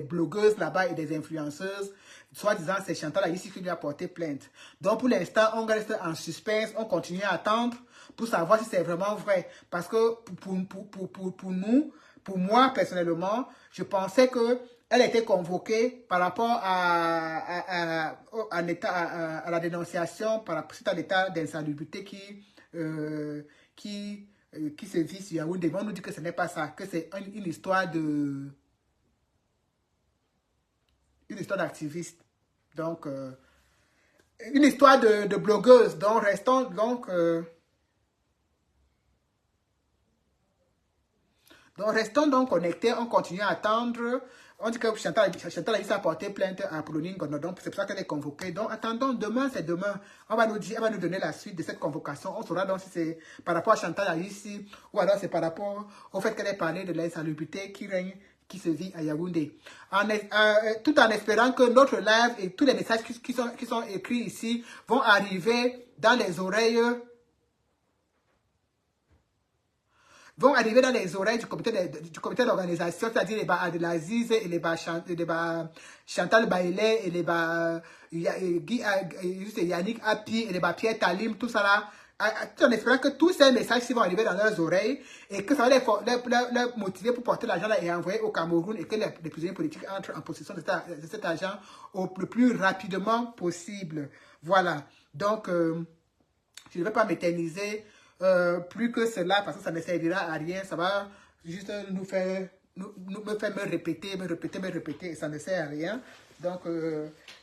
blogueuses là-bas et des influenceuses. Soit disant, c'est Chantal ici qui lui a porté plainte. Donc, pour l'instant, on reste en suspense, on continue à attendre pour savoir si c'est vraiment vrai. Parce que pour nous, pour moi, personnellement, je pensais qu'elle était convoquée par rapport à la dénonciation, suite à l'état d'insalubrité qui se vit sur Yaoundé. On nous dit que ce n'est pas ça, que c'est une histoire d'activiste. Donc, une histoire de blogueuse. Donc, restons donc connectés, on continue à attendre. On dit que Chantal a porté plainte à Apollonie Ngono, donc c'est pour ça qu'elle est convoquée. Donc attendons, demain c'est demain. Elle va nous donner la suite de cette convocation. On saura donc si c'est par rapport à Chantal ici ou alors c'est par rapport au fait qu'elle ait parlé de l'insalubrité qui se vit à Yaoundé. Tout en espérant que notre live et tous les messages qui sont écrits ici vont arriver dans les oreilles du comité d'organisation, c'est-à-dire les Abdelaziz et les Chantal Bailey et les Yannick Api et les Pierre Talim, tout ça là, tout en espérant que tous ces messages vont arriver dans leurs oreilles et que ça va les motiver pour porter l'argent et envoyer au Cameroun et que les prisonniers politiques entrent en possession de cet argent le plus rapidement possible. Voilà. Donc, je ne vais pas m'éterniser plus que cela parce que ça ne servira à rien. Ça va juste me faire me répéter et ça ne sert à rien. Donc,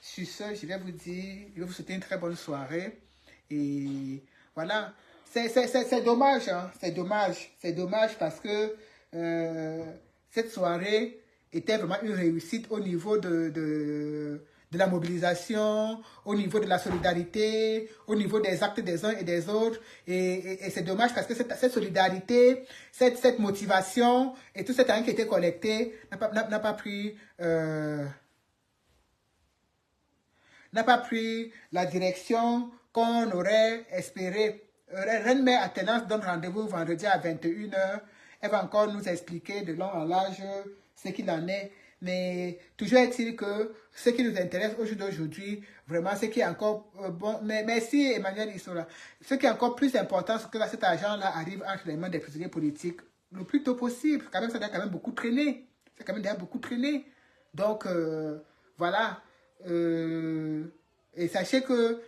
sur ce, je vais vous souhaiter une très bonne soirée. Et voilà. C'est dommage, hein? C'est dommage parce que cette soirée était vraiment une réussite au niveau de la mobilisation, au niveau de la solidarité, au niveau des actes des uns et des autres. Et c'est dommage parce que cette solidarité, cette motivation et tout cet argent qui était collecté n'a pas pris la direction qu'on aurait espéré. Reine Mère Athénance donne rendez-vous vendredi à 21 h. Elle va encore nous expliquer de long en large ce qu'il en est. Mais toujours est-il que ce qui nous intéresse au jour d'aujourd'hui, vraiment, ce qui est encore bon, mais merci Emmanuel Issola, ce qui est encore plus important, c'est que cet argent-là arrive entre les mains des prisonniers politiques le plus tôt possible. Quand même, ça doit quand même beaucoup traîner. Ça a quand même déjà beaucoup traîné. Donc, voilà. Et sachez que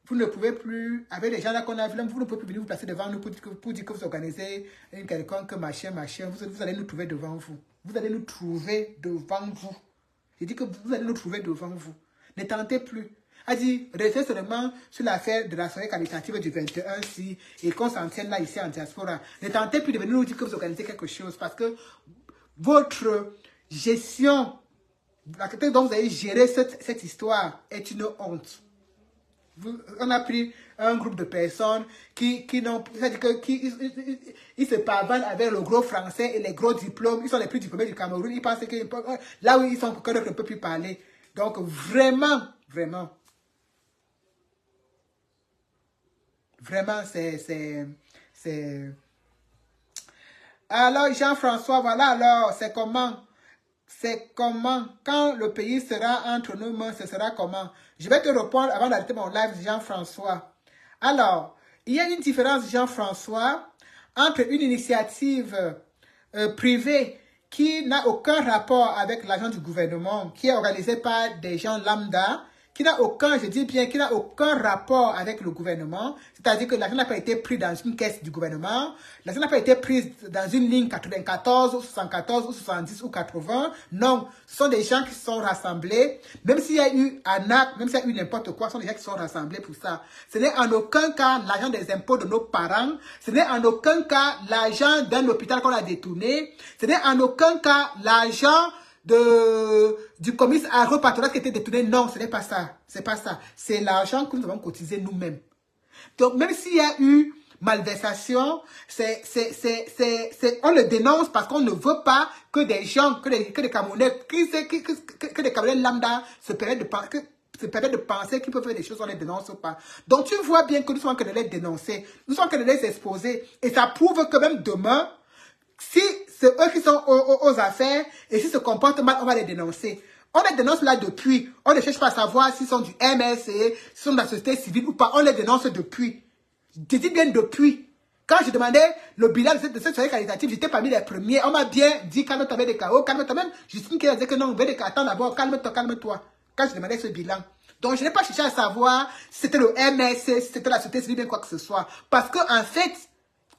vous ne pouvez plus, avec les gens là qu'on a vu, vous ne pouvez plus venir vous placer devant nous pour dire que vous organisez une quelconque machin. Vous allez nous trouver devant vous. Vous allez nous trouver devant vous. J'ai dit que vous allez nous trouver devant vous. Ne tentez plus. A dit, restez seulement sur l'affaire de la soirée qualitative du 21-6 et qu'on s'en tienne là ici en diaspora. Ne tentez plus de venir nous dire que vous organisez quelque chose parce que votre gestion, la manière dont vous avez géré cette histoire est une honte. On a pris un groupe de personnes qui se pavanent avec le gros français et les gros diplômes. Ils sont les plus diplômés du Cameroun. Ils pensent que là où ils sont, qu'on ne peut plus parler. Donc vraiment, c'est... Alors, Jean-François, voilà alors, c'est comment? Quand le pays sera entre nos mains, ce sera comment? Je vais te répondre avant d'arrêter mon live, Jean-François. Alors, il y a une différence, Jean-François, entre une initiative privée qui n'a aucun rapport avec l'argent du gouvernement, qui est organisé par des gens lambda, qui n'a aucun, je dis bien, qui n'a aucun rapport avec le gouvernement, c'est-à-dire que l'argent n'a pas été pris dans une caisse du gouvernement, l'argent n'a pas été pris dans une ligne 94 ou 74 ou 70 ou 80, non, ce sont des gens qui sont rassemblés, même s'il y a eu arnaque, même s'il y a eu n'importe quoi, ce sont des gens qui sont rassemblés pour ça. Ce n'est en aucun cas l'argent des impôts de nos parents, ce n'est en aucun cas l'argent d'un hôpital qu'on a détourné, ce n'est en aucun cas l'argent du commerce agro-patronat qui était détourné. Non, ce n'est pas ça. C'est pas ça. C'est l'argent que nous avons cotisé nous-mêmes. Donc, même s'il y a eu malversation, on le dénonce parce qu'on ne veut pas que des gens, que des Camerounais, que des Camerounais lambda se permettent de penser qu'ils peuvent faire des choses, on ne les dénonce pas. Donc, tu vois bien que nous sommes en train de les dénoncer, nous sommes en train de les exposer, et ça prouve que même demain, si c'est eux qui sont aux affaires et s'ils se comportent mal, on va les dénoncer. On les dénonce là depuis. On ne cherche pas à savoir s'ils sont du MSC, s'ils sont de la société civile ou pas. On les dénonce depuis. Je dis bien depuis. Quand je demandais le bilan de cette soirée qualitative, j'étais parmi les premiers. On m'a bien dit calme-toi avec des KO, calme-toi même. Justine qui a dit que non, attends d'abord, calme-toi, calme-toi. Quand je demandais ce bilan. Donc je n'ai pas cherché à savoir si c'était le MSC, si c'était la société civile, bien quoi que ce soit. Parce qu'en fait,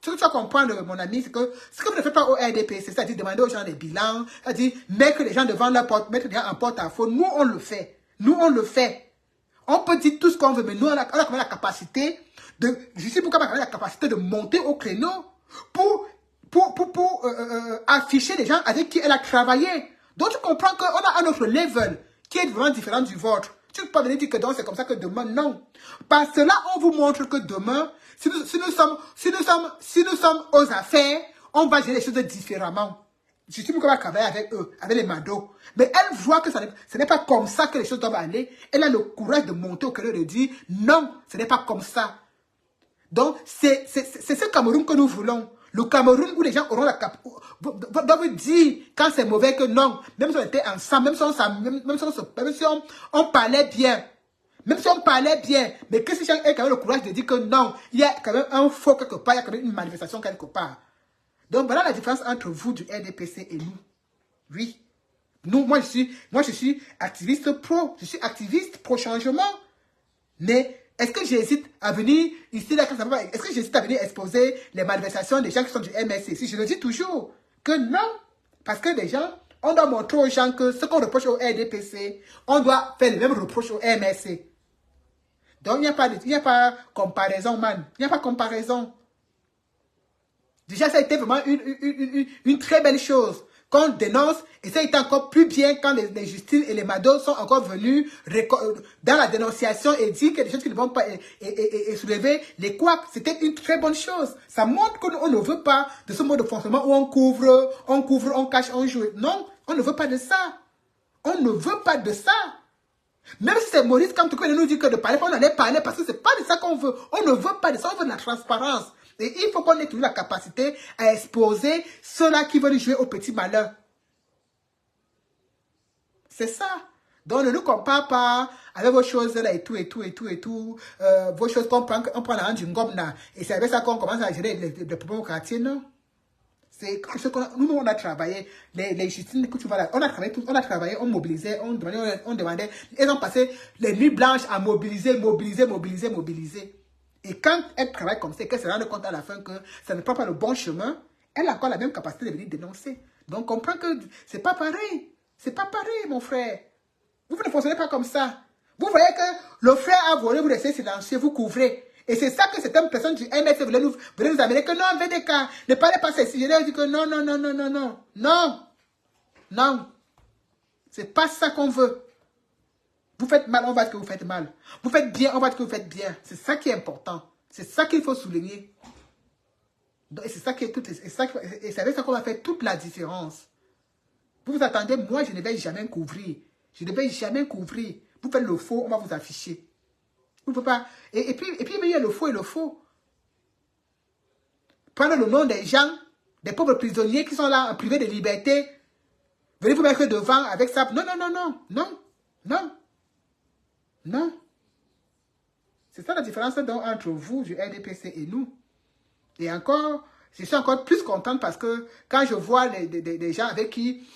ce que tu vas comprendre, mon ami, c'est que ce que vous ne faites pas au RDPC, c'est-à-dire demander aux gens des bilans, c'est-à-dire mettre les gens devant leur porte, mettre les gens en porte-à-faux. Nous, on le fait. Nous, on le fait. On peut dire tout ce qu'on veut, mais nous, on a quand même la capacité de... Je sais pourquoi on a la capacité de monter au créneau pour afficher les gens avec qui elle a travaillé. Donc, tu comprends qu'on a un autre level qui est vraiment différent du vôtre. Tu ne peux pas venir dire que c'est comme ça que demain, non. Par cela, on vous montre que demain, si nous sommes aux affaires, on va gérer les choses différemment. Je suis pourquoi travailler avec eux, avec les Mado. Mais elle voit que ce n'est pas comme ça que les choses doivent aller. Elle a le courage de monter au cœur et de dire non, ce n'est pas comme ça. Donc, c'est ce Cameroun que nous voulons. Le Cameroun où les gens auront la capacité, doivent dire quand c'est mauvais que non. Même si on était ensemble, même si on parlait bien. Même si on parlait bien, mais que si gens aient quand même le courage de dire que non, il y a quand même un faux quelque part, il y a quand même une manifestation quelque part. Donc voilà la différence entre vous du RDPC et nous. Oui. Nous, moi je suis activiste pro. Je suis activiste pro changement. Mais est-ce que j'hésite à venir ici, là, est-ce que j'hésite à venir exposer les malversations des gens qui sont du MSC? Si je le dis toujours, que non. Parce que les gens, on doit montrer aux gens que ce qu'on reproche au RDPC, on doit faire les mêmes reproches au MSC. Donc, il n'y a pas comparaison, man. Il n'y a pas comparaison. Déjà, ça a été vraiment une très belle chose qu'on dénonce. Et ça a été encore plus bien quand les Justine et les Mado sont encore venus dans la dénonciation et dire que des choses qui ne vont pas et soulever les couacs. C'était une très bonne chose. Ça montre qu'on ne veut pas de ce mode de fonctionnement où on couvre, on cache, on joue. Non, on ne veut pas de ça. On ne veut pas de ça. Même si c'est Maurice Kamto qui nous dit que de parler, on allait parler parce que ce n'est pas de ça qu'on veut. On ne veut pas de ça, on veut de la transparence. Et il faut qu'on ait toujours la capacité à exposer ceux-là qui veulent jouer au petit malheur. C'est ça. Donc ne nous compare pas avec vos choses là et tout. Vos choses qu'on prend la du ngom là. Et c'est avec ça qu'on commence à gérer les problèmes au quartier, non? C'est quelque chose nous on a travaillé, les Justines que tu vois là, on a travaillé, on mobilisait, on demandait, elles ont passé les nuits blanches à mobiliser. Et quand elles travaillent comme ça, qu'elles se rendent compte à la fin que ça ne prend pas le bon chemin, elle a encore la même capacité de venir dénoncer. Donc comprends que c'est pas pareil. C'est pas pareil, mon frère. Vous ne fonctionnez pas comme ça. Vous voyez que le frère a volé, vous laissez silencieux, vous couvrez. Et c'est ça que certaines personnes du MS voulaient nous amener que non, VDK, ne parlez pas ceci. Je leur dis que non. C'est pas ça qu'on veut. Vous faites mal, on va dire que vous faites mal. Vous faites bien, on va dire que vous faites bien. C'est ça qui est important. C'est ça qu'il faut souligner. Et c'est ça qui est tout. Et c'est avec ça qu'on va faire toute la différence. Vous vous attendez, moi je ne vais jamais couvrir. Je ne vais jamais couvrir. Vous faites le faux, on va vous afficher. Vous ne pouvez pas. Et puis, il y a le faux et le faux. Prendre le nom des gens, des pauvres prisonniers qui sont là, privés de liberté. Venez vous mettre devant avec ça. Non. C'est ça la différence donc, entre vous, du RDPC et nous. Et encore, je suis encore plus contente parce que quand je vois des gens avec qui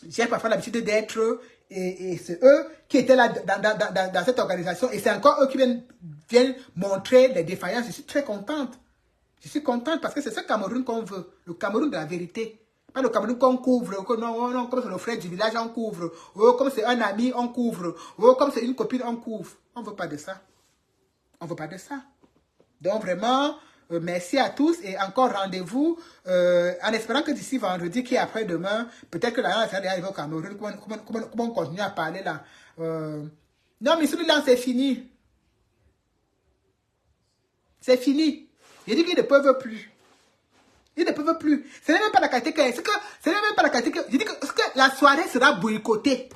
j'ai parfois l'habitude d'être, et c'est eux qui étaient là dans cette organisation, et c'est encore eux qui viennent montrer les défaillances, je suis très contente. Je suis contente parce que c'est ce Cameroun qu'on veut, le Cameroun de la vérité. Pas le Cameroun qu'on couvre, non, comme c'est le frère du village, on couvre. Oh, comme c'est un ami, on couvre. Oh, comme c'est une copine, on couvre. On ne veut pas de ça. On ne veut pas de ça. Donc vraiment, merci à tous et encore rendez-vous en espérant que d'ici vendredi qui est après-demain, peut-être que la langue va arriver au Cameroun, comment on continue à parler là. Non, mais celui-là, c'est fini. C'est fini. J'ai dit qu'ils ne peuvent plus. Ils ne peuvent plus. Ce n'est même pas la qualité que... Ce n'est même pas la qualité que... Je dis que la soirée sera boycottée.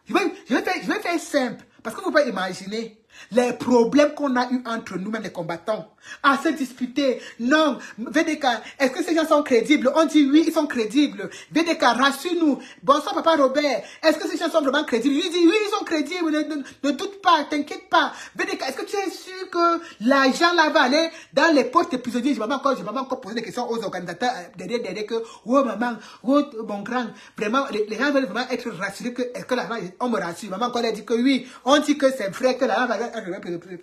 Je vais faire simple. Parce que vous pouvez imaginer les problèmes qu'on a eu entre nous-mêmes, les combattants, à se disputer. Non, VDK, est-ce que ces gens sont crédibles? On dit oui, ils sont crédibles. VDK, rassure-nous. Bonsoir, papa Robert. Est-ce que ces gens sont vraiment crédibles? Il dit oui, ils sont crédibles. Ne doute pas, t'inquiète pas. VDK, est-ce que tu es sûr que l'argent là va aller dans les poches des prisonniers? Je m'avais encore posé des questions aux organisateurs derrière que, oh maman, oh mon grand, vraiment, les gens veulent vraiment être rassurés que, est-ce que l'argent, on me rassure. Maman encore a dit que oui, on dit que c'est vrai que l'argent va.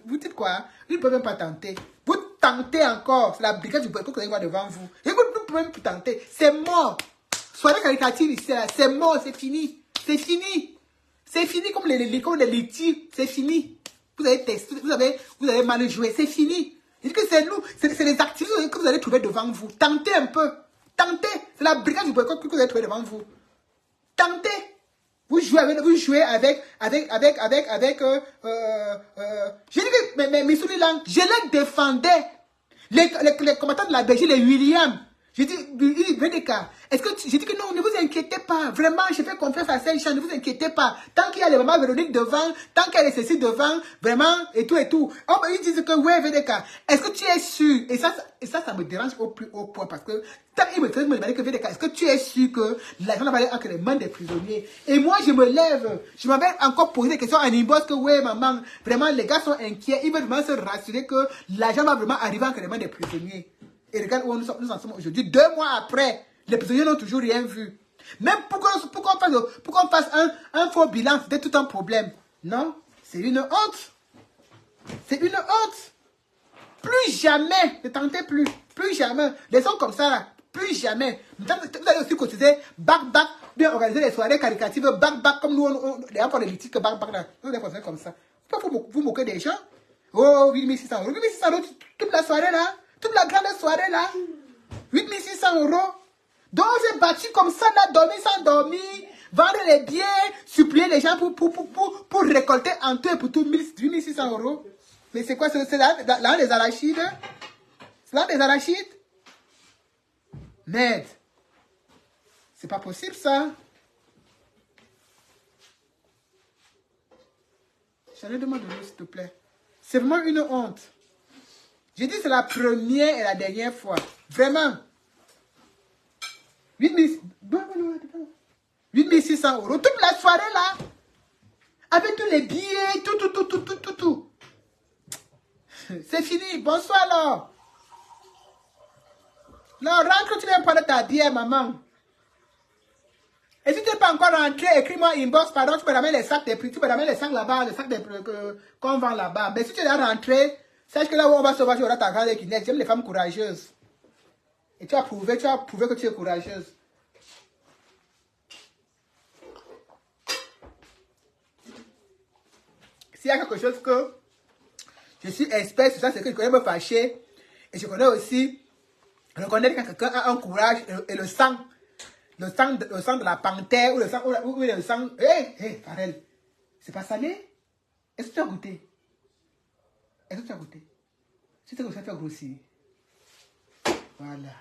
Vous dites quoi? Ils ne peuvent même pas tenter. Vous tentez encore. C'est la brigade du boycott que vous allez voir devant vous. Et vous ne pouvez même plus tenter. C'est mort. Soirée caritative ici, c'est mort, c'est fini. C'est fini. C'est fini comme les litiges. C'est fini. Vous avez testé, vous avez mal joué. C'est fini. Je dis que c'est nous, c'est les activistes que vous allez trouver devant vous. Tentez un peu. Tentez. C'est la brigade du boycott que vous allez trouver devant vous. Tentez. Vous jouez avec, j'ai dit que, mais celui-là, je les défendais. Les combattants de la Belgique, les William. J'ai dit, est-ce que j'ai dit que non, ne vous inquiétez pas. Vraiment, je fais confiance à ces gens, ne vous inquiétez pas. Tant qu'il y a les mamans Véronique devant, tant qu'il y a les Cécile devant, vraiment, et tout. Oh, ils disent que, ouais, VDK, est-ce que tu es sûr? Et ça me dérange au plus haut point parce que, tant ils me demandaient que VDK, est-ce que tu es sûr que l'argent va aller entre les mains des prisonniers? Et moi, je me lève. Je m'avais encore posé des questions à Nibos que, ouais, maman, vraiment, les gars sont inquiets. Ils veulent vraiment se rassurer que l'argent va vraiment arriver entre les mains des prisonniers. Et regarde où nous en sommes aujourd'hui. 2 mois après, les prisonniers n'ont toujours rien vu. Même pour qu'on fasse un faux bilan, c'était tout un problème. Non, c'est une honte. C'est une honte. Plus jamais, ne tentez plus. Plus jamais. Les gens comme ça, là, plus jamais. Vous allez aussi cotiser, back, bien organiser les soirées caricatives, back, comme nous, les gens font des litiges, back, là. Vous allez faire comme ça. Vous moquez des gens. Oh, 8600 €. 8600 € toute la soirée, là. Toute la grande soirée là, 8600 €. Donc j'ai battu comme ça, là, dormi sans dormir, vendre les biens, supplier les gens pour récolter en tout et pour tout 8600 €. Mais c'est quoi? C'est là des arachides? C'est là des arachides? Merde. C'est pas possible ça. J'en ai demandé de l'eau, s'il te plaît. C'est vraiment une honte. J'ai dit c'est la première et la dernière fois. Vraiment. 8600 €. Toute la soirée là. Avec tous les billets, tout. C'est fini. Bonsoir alors. Non, rentre, tu viens prendre ta bière, maman. Et si tu n'es pas encore rentré, écris-moi inbox, pardon, tu peux ramener les sacs des prix, tu peux ramener les sacs là-bas, les sacs qu'on vend là-bas. Mais si tu es rentré, sache que là où on va se voir, tu auras ta grande équinette. J'aime les femmes courageuses. Et tu as prouvé que tu es courageuse. S'il y a quelque chose que je suis expert sur ça, c'est que je connais me fâcher. Et je connais aussi, reconnaître quand quelqu'un a un courage et le sang de la panthère ou le sang. Hé, Farel, c'est pas salé? Est-ce que tu as goûté? Est-ce que tu as goûté? Si tu as goûté, tu as grossir. Voilà.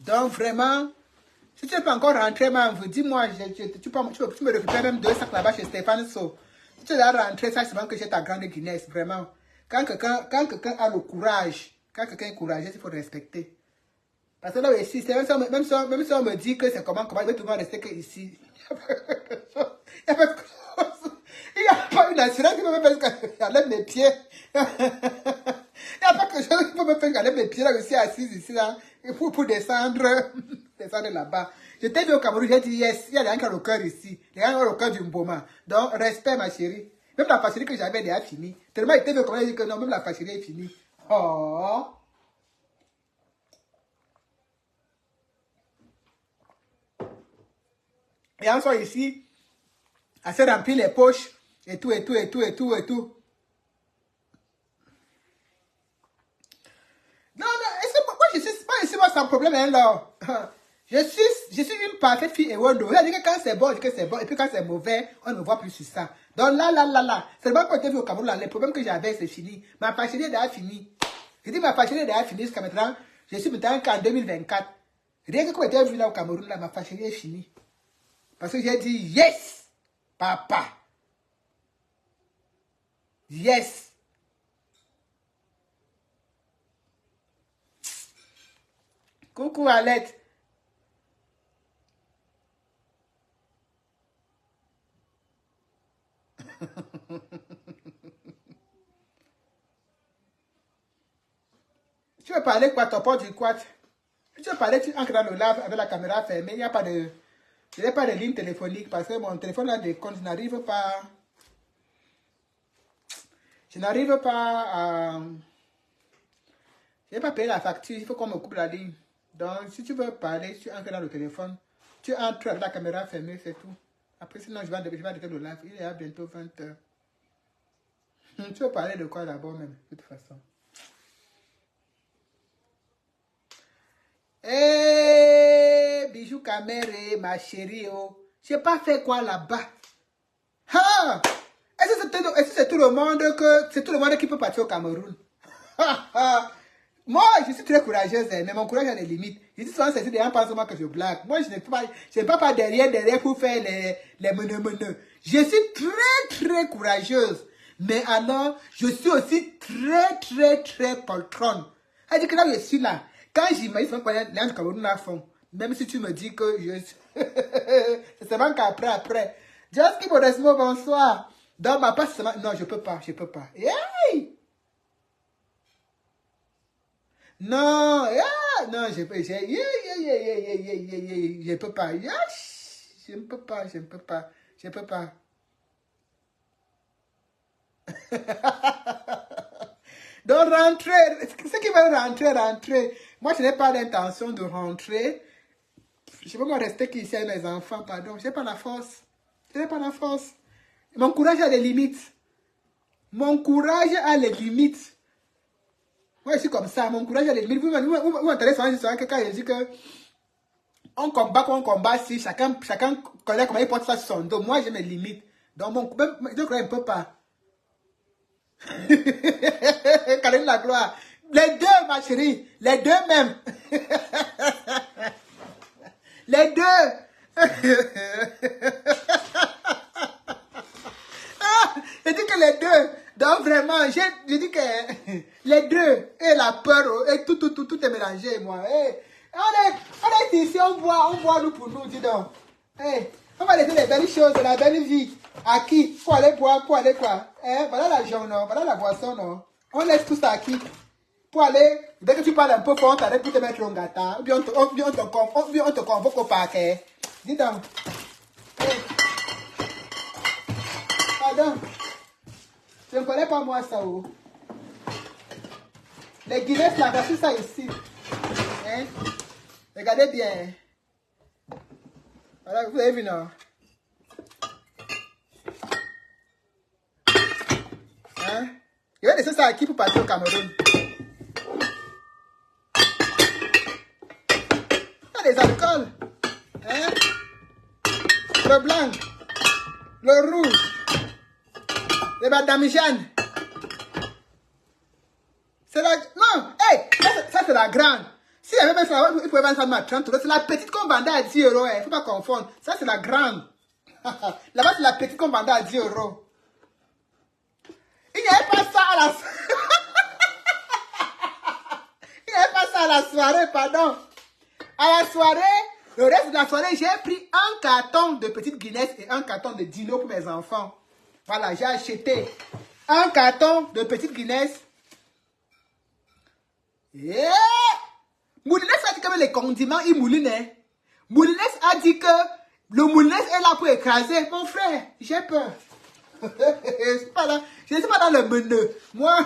Donc vraiment, si tu n'es pas encore rentré, dis-moi, tu me récupères même 2 sacs là-bas chez Stéphane So. Si tu es rentré, sache seulement que j'ai ta grande Guinness, vraiment. Quand quelqu'un a le courage, quand quelqu'un est courageux, il faut le respecter. Parce que là aussi, même si on me dit que c'est comment, il va tout le monde rester que ici. Il n'y a pas de chose. pas une assurance qui peut me faire que j'enlève mes pieds. Il n'y a pas quelque chose qui peut me faire que j'enlève mes pieds là, je suis assise ici là, pour descendre, descendre là-bas. Je t'ai vu au Cameroun, j'ai dit yes, il y a des gens qui ont le cœur ici, des gens qui ont le cœur du Mboma. Donc, respect ma chérie. Même la fâcherie que j'avais déjà fini. Tellement il t'ai vu au Cameroun, j'ai dit que non, même la fâcherie est finie. Oh. Et en soit ici, elle s'est rempli les poches, et tout, et tout, et tout, et tout, et tout. Non, non, moi je suis pas ici, moi sans problème, hein, là. Je suis une parfaite fille et Wando. Elle dit que quand c'est bon, je dis que c'est bon, et puis quand c'est mauvais, on ne me voit plus sur ça. Donc là. C'est le bon côté vu au Cameroun, là, les problèmes que j'avais, c'est fini. Ma fâcherie est déjà finie. Je dis ma fâcherie est déjà finie jusqu'à maintenant. Je suis maintenant qu'en 2024. Rien que quand j'étais venu là au Cameroun, là, ma fâcherie est finie. Parce que j'ai dit yes, papa. Yes. Coucou Alette. Tu veux parler quoi, ton port du quad? Tu veux parler, tu entres dans le lave avec la caméra fermée. Il n'y a pas de... Je n'ai pas de ligne téléphonique parce que mon téléphone a des comptes. Je n'arrive pas... Je n'arrive pas à... Je n'ai pas payé la facture. Il faut qu'on me coupe la ligne. Donc, si tu veux parler, tu entres dans le téléphone. Tu entres avec la caméra fermée, c'est tout. Après, sinon, je vais arrêter le live. Il est à bientôt 20 h. Tu veux parler de quoi d'abord même, de toute façon? Eh, bijou caméré, ma chérie, oh. J'ai pas fait quoi là-bas? Ah! Est-ce que c'est tout le monde qui peut partir au Cameroun? Moi, je suis très courageuse, mais mon courage a des limites. Je dis souvent, c'est des gens pensent moi que je blague. Moi, je ne pas derrière pour faire les meneux. Je suis très courageuse. Mais alors, je suis aussi très poltronne. Elle dit que là, je suis là. Quand j'imagine que les gens du Cameroun la font, même si tu me dis que je suis... c'est seulement qu'après. Just keep on small, bonsoir. Dans ma passe, non, je peux pas. Hey! Non, non, je peux pas. Je ne peux pas. Donc, rentrer, ceux qui veulent rentrer. Moi, je n'ai pas l'intention de rentrer. Je peux me rester ici avec mes enfants, pardon. Je n'ai pas la force. Mon courage a des limites. Moi, je suis comme ça. Mon courage a des limites. Vous m'entendez souvent quelqu'un qui dit que on combat si chacun connaît comment il porte ça sur son dos. Moi, j'ai mes limites. Donc, je ne peux pas. Caroline la gloire. Les deux, ma chérie. Les deux même. Les deux. Je dis que les deux. Donc vraiment, je dis que les deux. Et la peur, et tout est mélangé, moi. Hey, on est ici, on boit nous pour nous, dis donc. Hey, on va laisser les belles choses, la belle vie. À qui? Pour aller boire, pour aller quoi? Voilà l'argent, non? Voilà la boisson, non? On laisse tout ça à qui? Pour aller, dès que tu parles un peu fort, on t'arrête pour te mettre un gâteau. Ou bien on te convoque au parquet. Dis donc. Hey. Pardon. Je ne connais pas moi ça. Oh. Les Guinness, là, voici ça ici. Hein? Regardez bien. Voilà, vous avez vu, non? Hein? Je vais laisser ça à qui pour partir au Cameroun? Il y a des alcools. Hein? Le blanc. Le rouge. Le badamijan. C'est la... Non, hey, ça c'est la grande. Si elle veut ça, il pouvait vendre ça à 30 €. C'est la petite qu'on vendait à 10 €. Il ne faut pas confondre. Ça c'est la grande. Là-bas c'est la petite qu'on vendait à 10 €. Il n'y avait pas ça à la... Il n'y avait pas ça à la soirée, pardon. À la soirée, le reste de la soirée, j'ai pris un carton de petites Guinness et un carton de Dino pour mes enfants. Voilà, j'ai acheté un carton de petite Guinness. Yeah! Moulinès a dit que les condiments, ils moulinent. Moulinès a dit que le moulinès est là pour écraser. Mon frère, j'ai peur. Je suis pas là. Je ne suis pas dans le menu. Moi.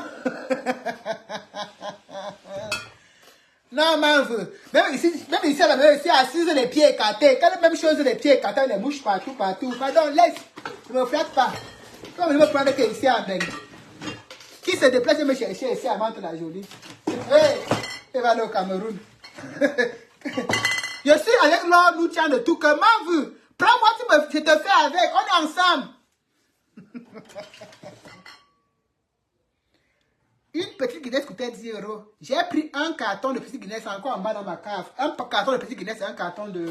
Non, même ici, elle est ici assise, les pieds écartés. Quand même chose, les pieds écartés, les mouches partout. Pardon, laisse. Ne me flatte pas. Comme je me prends que ici en Beng. Qui se déplace et me chercher ici avant la jolie. Hey, elle va aller au Cameroun. Je suis avec l'homme, nous tiens de tout. Comment vous? Prends-moi, je te fais avec. On est ensemble. Une petite Guinness coûtait 10 €. J'ai pris un carton de petite Guinness encore en bas dans ma cave. Un carton de petite Guinness et un carton de...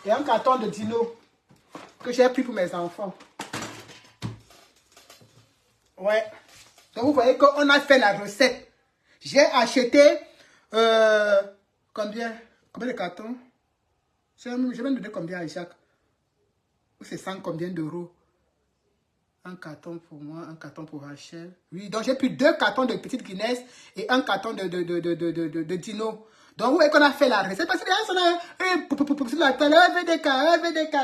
Et un carton de Dino. Que j'ai pris pour mes enfants. Ouais. Donc vous voyez qu'on a fait la recette. J'ai acheté... Combien de cartons? Je vais me donner combien à Jacques? C'est 100 combien d'euros? Un carton pour moi, un carton pour Rachel. Oui, donc j'ai pris 2 cartons de petite Guinness et un carton de Dino. Donc vous voyez qu'on a fait la recette. Parce que les gens sont là, sur la table, VDK,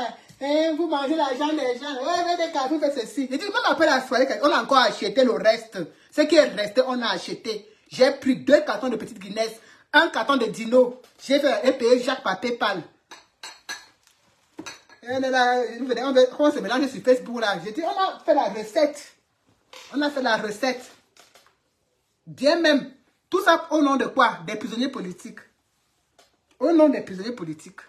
vous mangez l'argent des gens, VDK, vous faites ceci. Et même après la soirée, on a encore acheté le reste. Ce qui est resté, on a acheté. J'ai pris 2 cartons de petite Guinness, un carton de Dino. J'ai fait payer Jacques par PayPal. On se mélange sur Facebook là. J'ai dit, on a fait la recette. On a fait la recette. Bien même. Tout ça au nom de quoi? Des prisonniers politiques. Au nom des prisonniers politiques.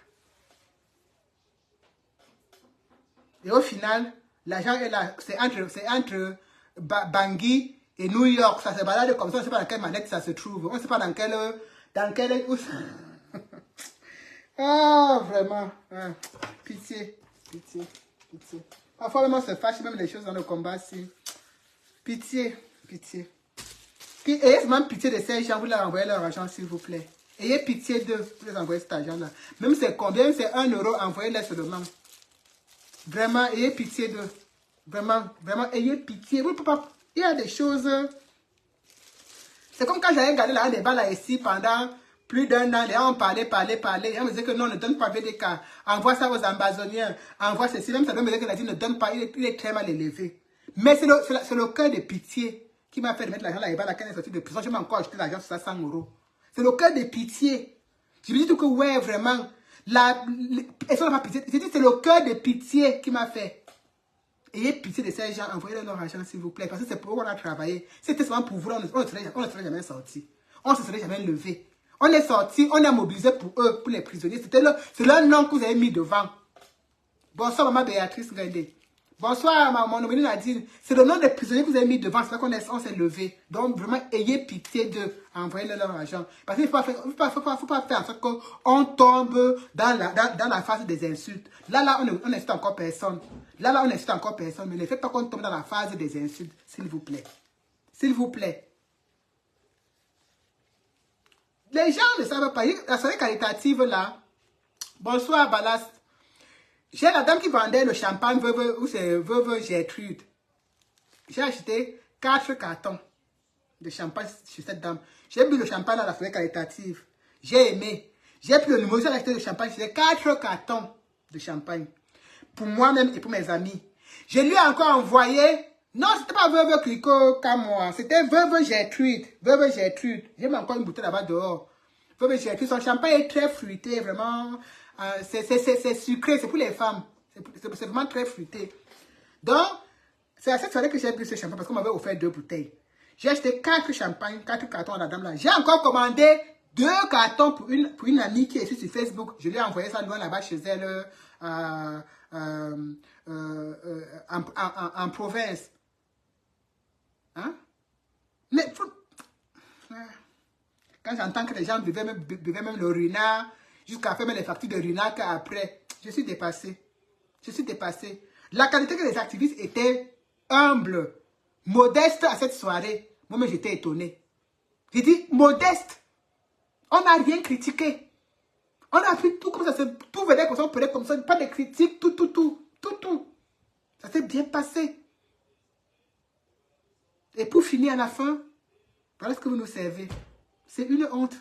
Et au final, l'argent est là. C'est entre Bangui et New York. Ça se balade comme ça. On ne sait pas dans quelle manette ça se trouve. On ne sait pas dans quelle... Ah, vraiment. Ah, pitié. Parfois, même on se fâche, même les choses dans le combat. Si. Pitié. Ayez même pitié de ces gens, vous leur envoyez leur argent, s'il vous plaît. Ayez pitié d'eux, vous les envoyez cet argent-là. Même c'est combien, c'est 1 €, envoyez-les seulement. Vraiment, ayez pitié d'eux. Vraiment, ayez pitié. Vous pouvez pas... Il y a des choses... C'est comme quand j'avais regardé la débat là ici pendant plus d'1 an. Les gens ont parlé. Les gens me disaient que non, ne donne pas VDK. Envoie ça aux Amazoniens. Envoie ceci. Même ça doit me dire que la dit ne donne pas. Il est très mal élevé. Mais c'est le cœur de pitié qui m'a fait de mettre l'argent là-bas. Quand elle est sortie de prison, je m'ai encore acheté l'argent sur ça 100 €. C'est le cœur de pitié. Je me dis tout que ouais, vraiment. C'est le cœur de pitié qui m'a fait. Ayez pitié de ces gens, envoyez-leur leur argent s'il vous plaît. Parce que c'est pour eux qu'on a travaillé. C'était seulement pour vous, on ne serait jamais sorti. On ne se serait jamais levé. On est sorti, on est mobilisé pour eux, pour les prisonniers. C'est leur nom que vous avez mis devant. Bonsoir, maman Béatrice Gandé. Bonsoir, mon nom Nadine. C'est le nom des prisonniers que vous avez mis devant. C'est là qu'on s'est levé. Donc, vraiment, ayez pitié d'eux. Envoyez-leur leur argent. Parce qu'il ne faut pas faire en sorte qu'on tombe dans la phase des insultes. Là, on n'insulte encore personne. Là, on n'insulte encore personne. Mais ne faites pas qu'on tombe dans la phase des insultes. S'il vous plaît. S'il vous plaît. Les gens ne savent pas. La soirée caritative, là. Bonsoir, Ballast. J'ai la dame qui vendait le champagne veuve Gertrude. J'ai acheté 4 cartons de champagne chez cette dame. J'ai bu le champagne à la soirée caritative. J'ai aimé. J'ai pris le numéro, j'ai acheté le champagne. J'ai 4 cartons de champagne. Pour moi-même et pour mes amis. Je lui ai encore envoyé. Non, c'était pas veuve Clico comme moi. C'était veuve Gertrude. Veuve Gertrude. J'ai mis encore une bouteille là-bas dehors. Veuve Gertrude. Son champagne est très fruité, vraiment. C'est sucré, c'est pour les femmes. C'est vraiment très fruité. Donc, c'est à cette soirée que j'ai bu ce champagne parce qu'on m'avait offert 2 bouteilles. J'ai acheté 4 champagnes, 4 cartons à la dame là. J'ai encore commandé 2 cartons pour une amie qui est ici sur Facebook. Je lui ai envoyé ça loin là-bas chez elle en province. Hein? Mais quand j'entends que les gens buvaient même le renard, jusqu'à faire même les factures de renard qu'après, je suis dépassé. La qualité que les activistes étaient humbles, modestes à cette soirée, moi-même j'étais étonné. J'ai dit modeste. On n'a rien critiqué. On a pris tout comme ça, tout venait comme ça, on prenait comme ça, pas de critiques, tout. Ça s'est bien passer. Et pour finir à la fin, voilà ce que vous nous servez. C'est une honte.